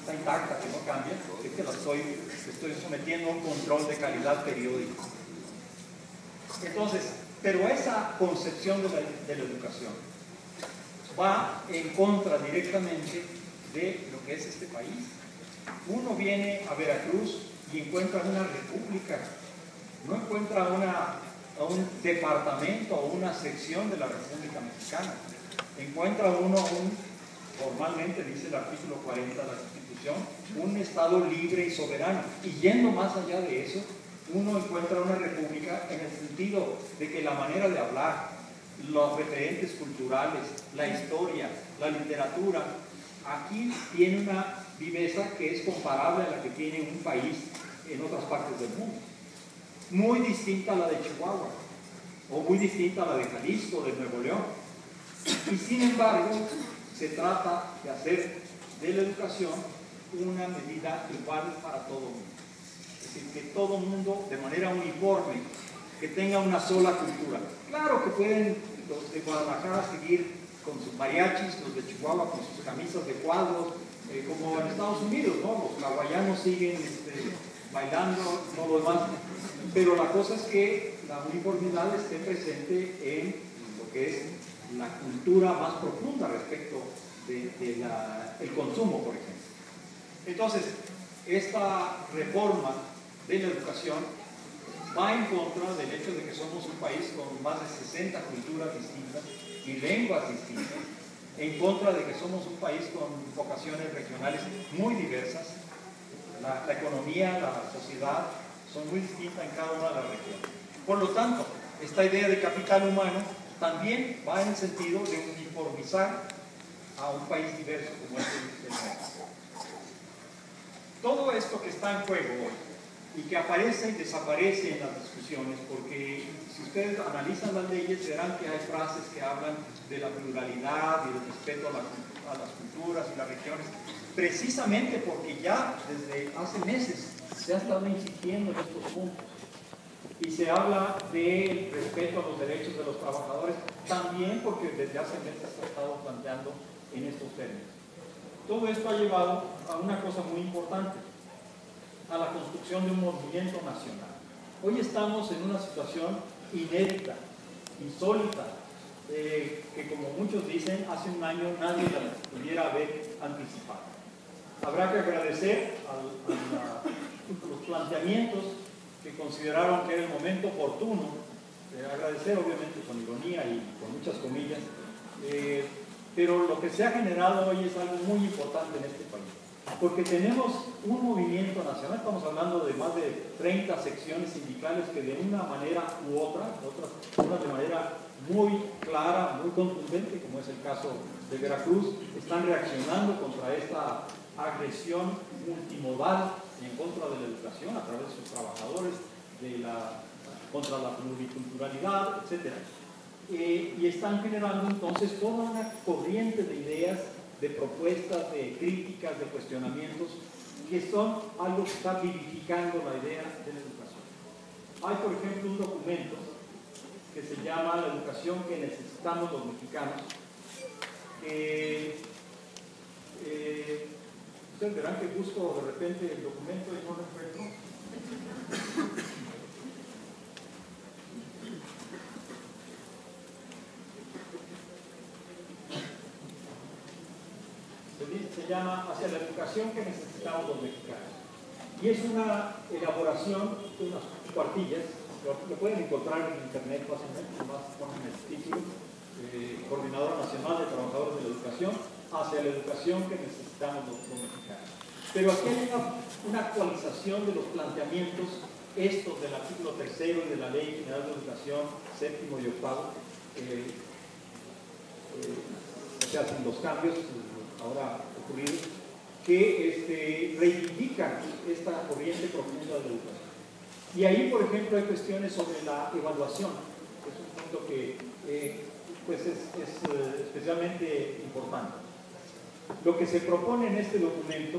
está intacta, que no cambia, es que la estoy sometiendo a un control de calidad periódico. Entonces, pero esa concepción de la educación va en contra directamente de lo que es este país. Uno viene a Veracruz y encuentra una república, no encuentra un departamento o una sección de la República Mexicana. Encuentra uno formalmente dice el artículo 40 de la Constitución, un Estado libre y soberano. Y yendo más allá de eso, uno encuentra una república en el sentido de que la manera de hablar, los referentes culturales, la historia, la literatura, aquí tiene una viveza que es comparable a la que tiene un país en otras partes del mundo. Muy distinta a la de Chihuahua, o muy distinta a la de Jalisco, de Nuevo León. Y sin embargo, se trata de hacer de la educación una medida igual para todo el mundo. Es decir, que todo el mundo, de manera uniforme, que tenga una sola cultura. Claro que pueden los de Guadalajara seguir con sus mariachis, los de Chihuahua con sus camisas de cuadros, como en Estados Unidos, ¿no? Los hawaianos siguen bailando, todo lo demás. Pero la cosa es que la uniformidad esté presente en lo que es la cultura más profunda respecto del consumo, por ejemplo. Entonces, esta reforma de la educación va en contra del hecho de que somos un país con más de 60 culturas distintas y lenguas distintas, en contra de que somos un país con vocaciones regionales muy diversas. La economía, la sociedad son muy distintas en cada una de las regiones. Por lo tanto, esta idea de capital humano también va en el sentido de uniformizar a un país diverso como es el México. Todo esto que está en juego hoy y que aparece y desaparece en las discusiones, porque si ustedes analizan las leyes verán que hay frases que hablan de la pluralidad y del respeto a las culturas y las regiones, precisamente porque ya desde hace meses se ha estado insistiendo en estos puntos. Y se habla del respeto a los derechos de los trabajadores, también porque desde hace meses se ha estado planteando en estos términos. Todo esto ha llevado a una cosa muy importante, a la construcción de un movimiento nacional. Hoy estamos en una situación inédita, insólita, que como muchos dicen, hace un año nadie la pudiera haber anticipado. Habrá que agradecer a los planteamientos que consideraron que era el momento oportuno, agradecer obviamente con ironía y con muchas comillas, pero lo que se ha generado hoy es algo muy importante en este país, porque tenemos un movimiento nacional, estamos hablando de más de 30 secciones sindicales que de una manera u otra, unas de manera muy clara, muy contundente, como es el caso de Veracruz, están reaccionando contra esta agresión multimodal en contra de la educación a través de sus trabajadores, contra la pluriculturalidad, etc. Y están generando entonces toda una corriente de ideas, de propuestas, de críticas, de cuestionamientos, que son algo que está vivificando la idea de la educación. Hay, por ejemplo, un documento que se llama La educación que necesitamos los mexicanos, ustedes verán que busco de repente el documento y no lo encuentro. Se llama Hacia la educación que necesitamos los mexicanos. Y es una elaboración de unas cuartillas, lo pueden encontrar en internet fácilmente, nomás ponen el título, Coordinadora Nacional de Trabajadores de la Educación, hacia la educación que necesitamos los mexicanos. Pero aquí hay una actualización de los planteamientos, estos del artículo 3º y de la Ley General de Educación 7º y 8º, se hacen los cambios ahora ocurridos, que reivindican esta corriente profunda de la educación. Y ahí, por ejemplo, hay cuestiones sobre la evaluación, que es un punto que pues es especialmente importante. Lo que se propone en este documento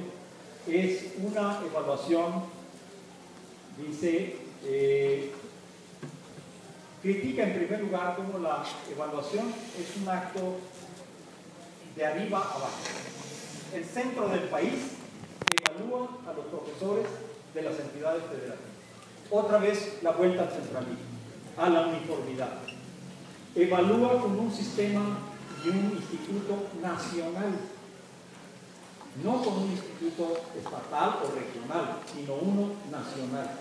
es una evaluación, dice, critica en primer lugar cómo la evaluación es un acto de arriba abajo. El centro del país evalúa a los profesores de las entidades federativas. Otra vez la vuelta al centralismo, a la uniformidad. Evalúa con un sistema y un instituto nacional, no con un instituto estatal o regional, sino uno nacional.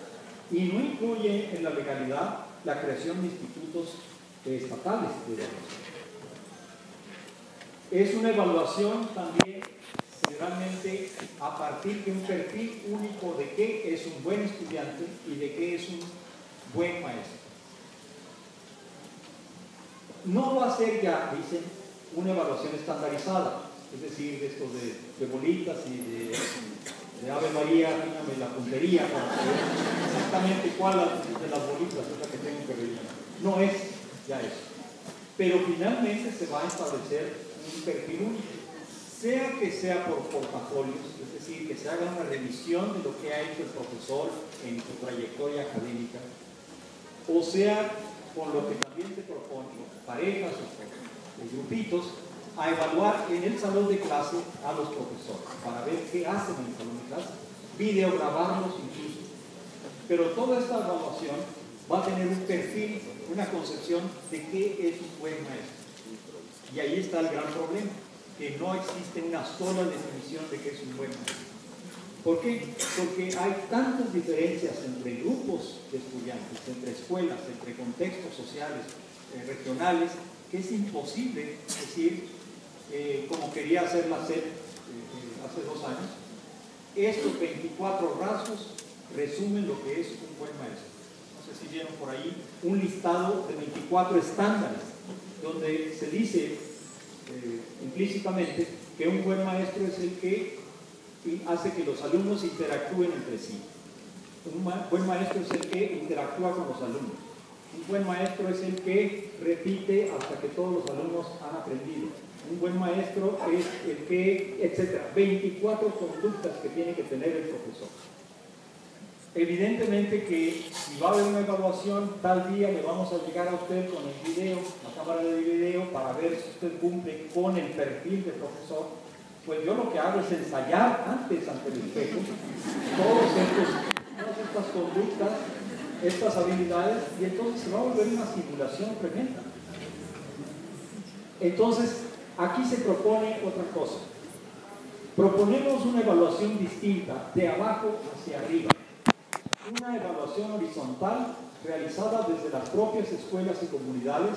Y no incluye en la legalidad la creación de institutos estatales de evaluación. Es una evaluación también generalmente a partir de un perfil único de qué es un buen estudiante y de qué es un buen maestro. No va a ser ya, dicen, una evaluación estandarizada, es decir, de estos de bolitas y de Ave María, fíjame la puntería, para saber exactamente cuál de las bolitas es la que tengo que rellenar. No es ya eso. Pero finalmente se va a establecer un perfil único, sea que sea por portafolios, es decir, que se haga una revisión de lo que ha hecho el profesor en su trayectoria académica, o sea, con lo que también se propone, parejas o grupitos, a evaluar en el salón de clase a los profesores, para ver qué hacen en el salón de clase, videograbarlos incluso. Pero toda esta evaluación va a tener un perfil, una concepción de qué es un buen maestro. Y ahí está el gran problema, que no existe una sola definición de qué es un buen maestro. ¿Por qué? Porque hay tantas diferencias entre grupos de estudiantes, entre escuelas, entre contextos sociales, regionales, que es imposible decir, como quería hacer la SEP hace 2 años, estos 24 rasgos resumen lo que es un buen maestro. No sé si vieron por ahí un listado de 24 estándares, donde se dice implícitamente que un buen maestro es el que hace que los alumnos interactúen entre sí. Un buen maestro es el que interactúa con los alumnos. Un buen maestro es el que repite hasta que todos los alumnos han aprendido. Un buen maestro es el que, etcétera. 24 conductas que tiene que tener el profesor. Evidentemente que si va a haber una evaluación, tal día le vamos a llegar a usted con el video, la cámara de video, para ver si usted cumple con el perfil del profesor. Pues yo lo que hago es ensayar antes ante el espejo todas estas conductas, estas habilidades, y entonces se va a volver una simulación tremenda. Entonces, aquí se propone otra cosa. Proponemos una evaluación distinta, de abajo hacia arriba. Una evaluación horizontal realizada desde las propias escuelas y comunidades,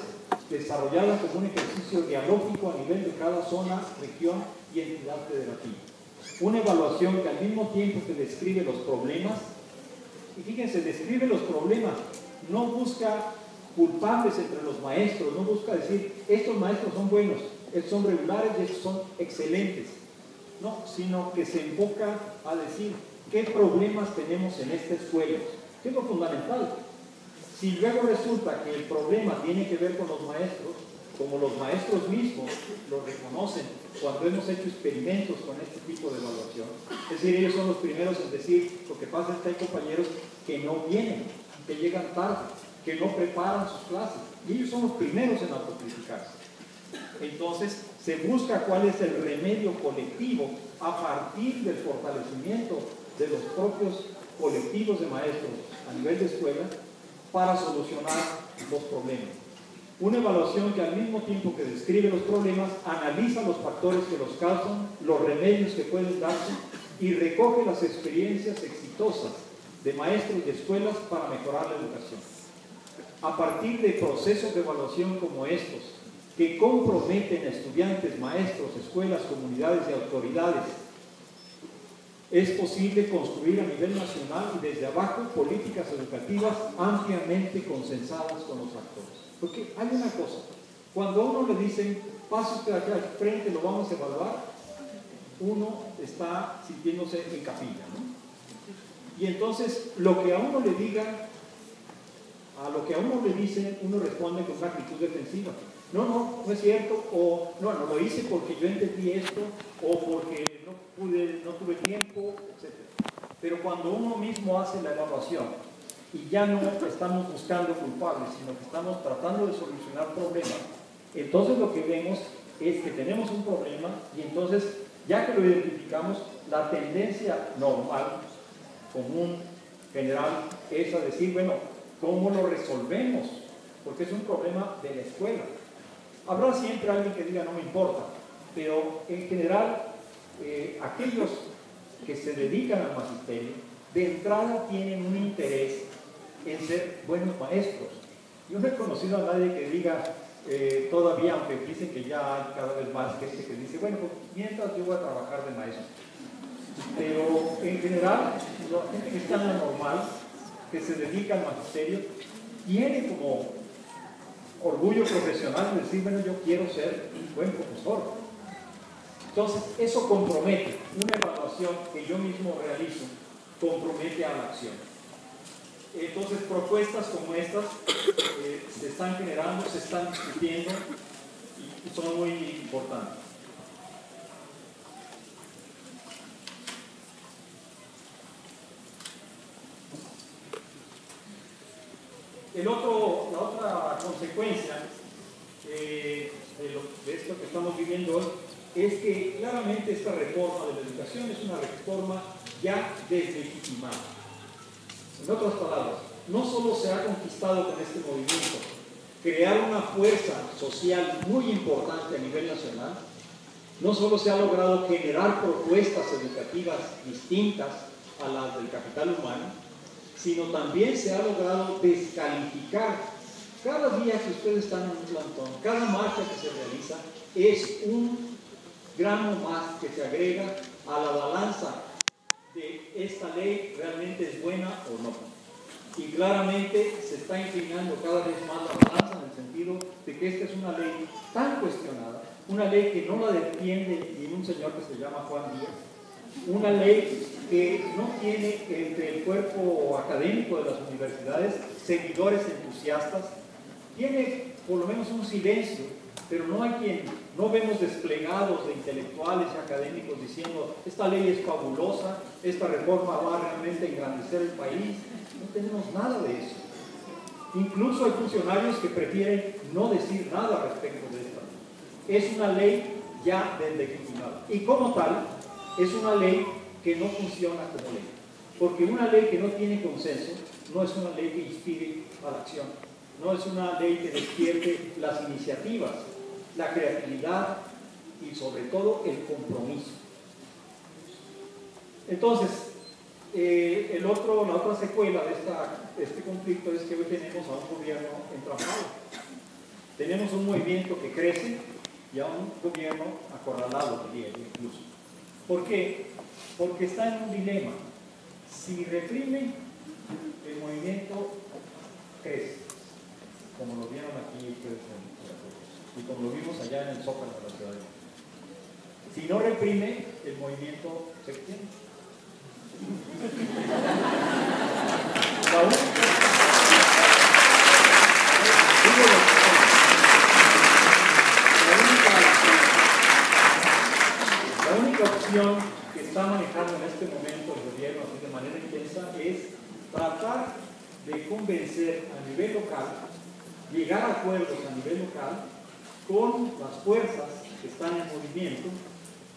desarrollada como un ejercicio dialógico a nivel de cada zona, región y entidad federativa. Una evaluación que al mismo tiempo que describe los problemas, y fíjense, describe los problemas, no busca culpables entre los maestros, no busca decir, estos maestros son buenos, estos son regulares y estos son excelentes. No, sino que se enfoca a decir, ¿qué problemas tenemos en esta escuela? ¿Qué es lo fundamental? Si luego resulta que el problema tiene que ver con los maestros, como los maestros mismos lo reconocen cuando hemos hecho experimentos con este tipo de evaluación, es decir, ellos son los primeros en decir, lo que pasa es que hay compañeros que no vienen, que llegan tarde, que no preparan sus clases, y ellos son los primeros en autocriticarse. Entonces, se busca cuál es el remedio colectivo a partir del fortalecimiento de los propios colectivos de maestros a nivel de escuela para solucionar los problemas. Una evaluación que al mismo tiempo que describe los problemas, analiza los factores que los causan, los remedios que pueden darse y recoge las experiencias exitosas de maestros y escuelas para mejorar la educación. A partir de procesos de evaluación como estos, que comprometen a estudiantes, maestros, escuelas, comunidades y autoridades, es posible construir a nivel nacional y desde abajo políticas educativas ampliamente consensadas con los actores. Porque hay una cosa, cuando a uno le dicen, pase usted aquí al frente, lo vamos a evaluar, uno está sintiéndose en capilla, ¿no? Y entonces, lo que a uno le digan, a lo que a uno le dicen, uno responde con una actitud defensiva. no es cierto, o no lo hice porque yo entendí esto, o porque no tuve tiempo, etc. Pero cuando uno mismo hace la evaluación y ya no estamos buscando culpables, sino que estamos tratando de solucionar problemas, entonces lo que vemos es que tenemos un problema y entonces, ya que lo identificamos, la tendencia normal, común, general, es a decir, bueno, ¿cómo lo resolvemos? Porque es un problema de la escuela. Habrá siempre alguien que diga, no me importa, pero en general, aquellos que se dedican al magisterio, de entrada tienen un interés en ser buenos maestros. Yo no he conocido a nadie que diga, todavía, aunque dicen que ya hay cada vez más gente que dice, bueno, pues mientras yo voy a trabajar de maestro. Pero en general, la gente que está en la normal, que se dedica al magisterio, tiene como orgullo profesional de decir, bueno, yo quiero ser un buen profesor. Entonces, eso compromete, una evaluación que yo mismo realizo, compromete a la acción. Entonces, propuestas como estas se están generando, se están discutiendo y son muy importantes. La otra consecuencia de esto que estamos viviendo hoy es que claramente esta reforma de la educación es una reforma ya deslegitimada. En otras palabras, no solo se ha conquistado con este movimiento crear una fuerza social muy importante a nivel nacional, no solo se ha logrado generar propuestas educativas distintas a las del capital humano, sino también se ha logrado descalificar. Cada día que ustedes están en un plantón, cada marcha que se realiza es un grano más que se agrega a la balanza de esta ley realmente es buena o no. Y claramente se está inclinando cada vez más la balanza en el sentido de que esta es una ley tan cuestionada, una ley que no la defiende ni un señor que se llama Juan Díaz, una ley que no tiene entre el cuerpo académico de las universidades seguidores entusiastas, tiene por lo menos un silencio, pero no vemos desplegados de intelectuales y académicos diciendo esta ley es fabulosa, esta reforma va realmente a engrandecer el país. No tenemos nada de eso. Incluso hay funcionarios que prefieren no decir nada respecto de esta ley. Es una ley ya deslegitimada y como tal es una ley que no funciona como ley, porque una ley que no tiene consenso no es una ley que inspire a la acción, no es una ley que despierte las iniciativas, la creatividad y sobre todo el compromiso. Entonces, la otra secuela de este conflicto es que hoy tenemos a un gobierno entramado. Tenemos un movimiento que crece y a un gobierno acorralado, diría yo incluso. ¿Por qué? Porque está en un dilema. Si reprime, el movimiento crece, como lo vieron aquí ustedes y como lo vimos allá en el Zócalo de la Ciudad de México. Si no reprime, el movimiento se extiende. La única opción que está manejando en este momento el gobierno así de manera intensa es tratar de convencer a nivel local, llegar a acuerdos a nivel local con las fuerzas que están en movimiento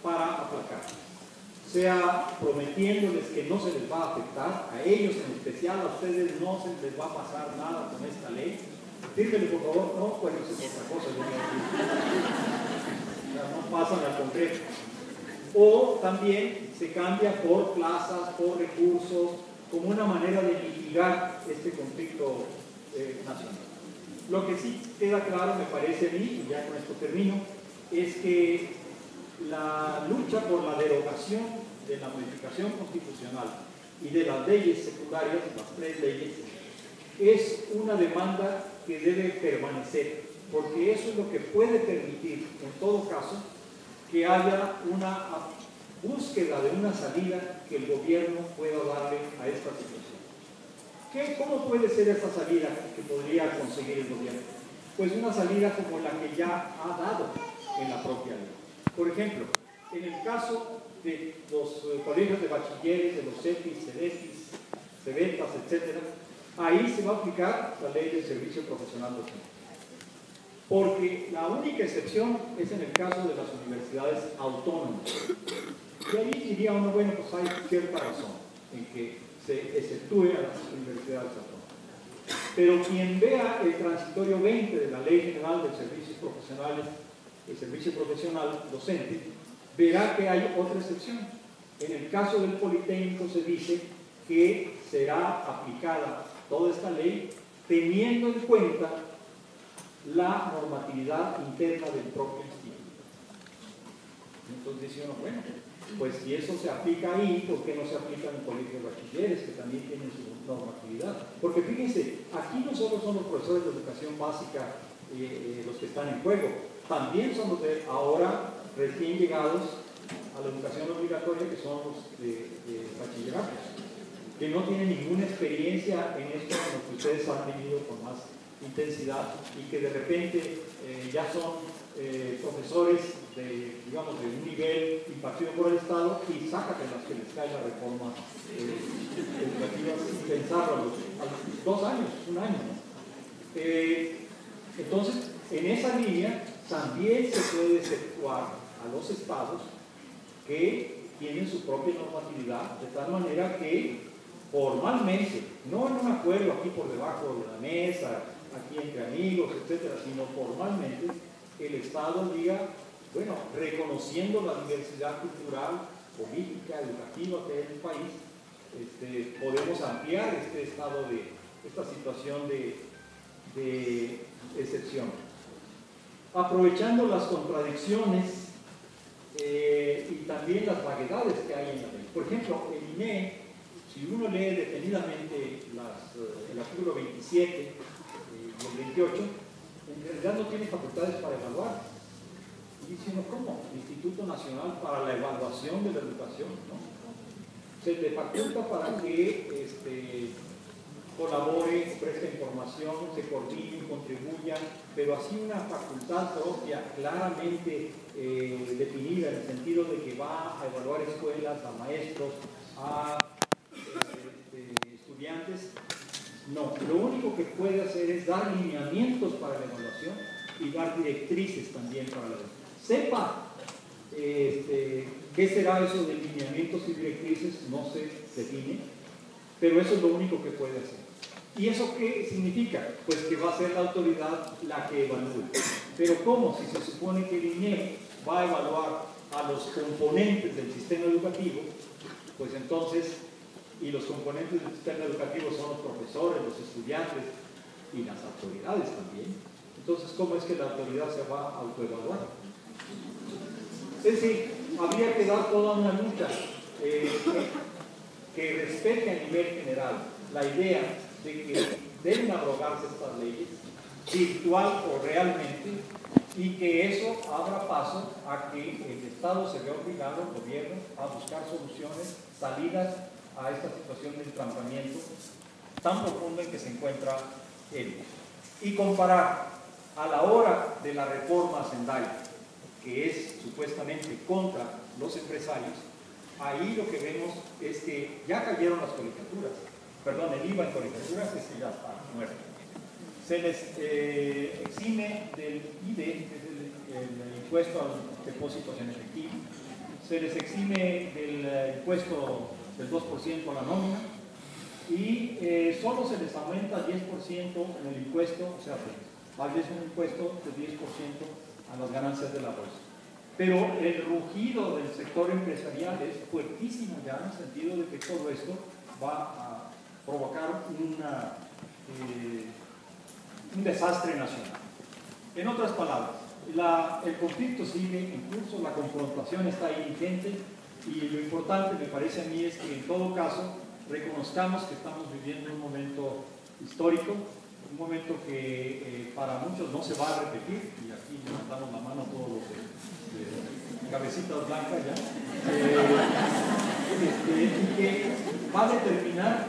para aplacar. Sea prometiéndoles que no se les va a afectar, a ellos en especial, a ustedes no se les va a pasar nada con esta ley. Díganle por favor, no, pues eso es otra cosa. No pasan al concreto. O también se cambia por plazas, por recursos, como una manera de mitigar este conflicto nacional. Lo que sí queda claro, me parece a mí, y ya con esto termino, es que la lucha por la derogación de la modificación constitucional y de las leyes secundarias, las 3 leyes, es una demanda que debe permanecer, porque eso es lo que puede permitir, en todo caso, que haya una búsqueda de una salida que el gobierno pueda darle a esta situación. ¿Cómo puede ser esta salida que podría conseguir el gobierno? pues una salida como la que ya ha dado en la propia ley. Por ejemplo, en el caso de los colegios de bachilleres, de los CETIS, CEDETIS, CEBETAS, etc., ahí se va a aplicar la ley del servicio profesional docente. Porque la única excepción es en el caso de las universidades autónomas. Y ahí diría uno, bueno, pues hay cierta razón en que se exceptúe a las universidades autónomas. Pero quien vea el transitorio 20 de la Ley General de Servicios Profesionales, el servicio profesional docente, verá que hay otra excepción. En el caso del Politécnico se dice que será aplicada toda esta ley teniendo en cuenta la normatividad interna del propio instituto. Entonces dice uno, bueno, pues si eso se aplica ahí, ¿por qué no se aplica en el colegio de bachilleres, que también tienen su normatividad? Porque fíjense, aquí no solo son los profesores de educación básica los que están en juego, también son los de ahora recién llegados a la educación obligatoria, que son los de bachillerato, que no tienen ninguna experiencia en esto en lo que ustedes han vivido con más intensidad y que de repente ya son profesores de, digamos, de un nivel impartido por el Estado y sácatelas que les cae la reforma educativa sin pensarlo a los 2 años, 1 año, ¿no? Entonces, en esa línea también se puede exceptuar a los estados que tienen su propia normatividad, de tal manera que formalmente, no en un acuerdo aquí por debajo de la mesa, aquí entre amigos, etcétera, sino formalmente, el Estado diga, bueno, reconociendo la diversidad cultural, política, educativa que hay en el país, podemos ampliar este estado de, esta situación de excepción. Aprovechando las contradicciones y también las vaguedades que hay en la ley. Por ejemplo, el INE, si uno lee detenidamente el artículo 27 y el 28, en realidad no tiene facultades para evaluar. Y dice uno, ¿cómo? Instituto Nacional para la Evaluación de la Educación, ¿no? Se le faculta para que colabore, preste información, se coordine, contribuya, pero así una facultad propia, claramente definida en el sentido de que va a evaluar escuelas, a maestros, a estudiantes. No, lo único que puede hacer es dar lineamientos para la evaluación y dar directrices también para la evaluación. Sepa qué será eso de lineamientos y directrices, no se define, pero eso es lo único que puede hacer. ¿Y eso qué significa? Pues que va a ser la autoridad la que evalúe. Pero ¿cómo? Si se supone que el INE va a evaluar a los componentes del sistema educativo, pues entonces, y los componentes del sistema educativo son los profesores, los estudiantes y las autoridades también, entonces ¿cómo es que la autoridad se va a autoevaluar? Es decir, habría que dar toda una lucha que respete a nivel general la idea de que deben abrogarse estas leyes, virtual o realmente, y que eso abra paso a que el Estado se vea obligado, el gobierno, a buscar soluciones, salidas a esta situación de entrampamiento tan profundo en que se encuentra él. Y comparar a la hora de la reforma hacendaria, que es supuestamente contra los empresarios, ahí lo que vemos es que ya cayeron las colegiaturas, perdón, el IVA en colegiaturas ya está muerto. Se les exime del IDE, que es el impuesto a los depósitos en efectivo, se les exime del impuesto del 2% a la nómina y solo se les aumenta 10% en el impuesto, o sea, tal vez un impuesto de 10% a las ganancias de la bolsa. Pero el rugido del sector empresarial es fuertísimo ya, en el sentido de que todo esto va a provocar un desastre nacional. En otras palabras, el conflicto sigue en curso, la confrontación está ahí vigente y lo importante me parece a mí es que en todo caso reconozcamos que estamos viviendo un momento histórico, un momento que para muchos no se va a repetir, y aquí levantamos la mano todos los de cabecitas blancas ya, y que va a determinar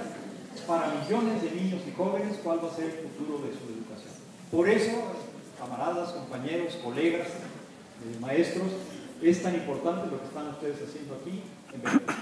para millones de niños y jóvenes cuál va a ser el futuro de su educación. Por eso camaradas, compañeros, colegas, maestros. Es tan importante lo que están ustedes haciendo aquí en Veracruz.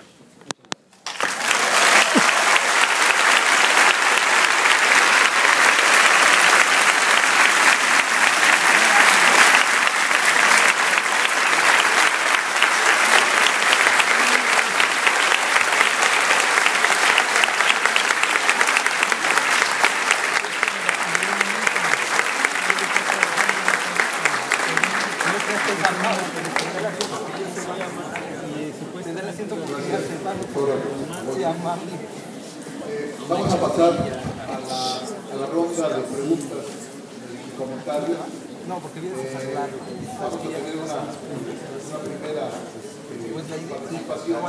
Vamos a pasar a la ronda de preguntas y comentarios. Vamos a tener una primera participación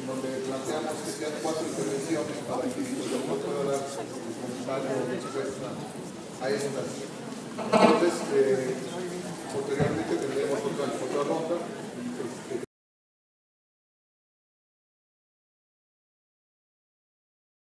donde planteamos que sean 4 intervenciones para que uno pueda dar un comentario o respuesta a estas. Entonces, posteriormente tendremos otra ronda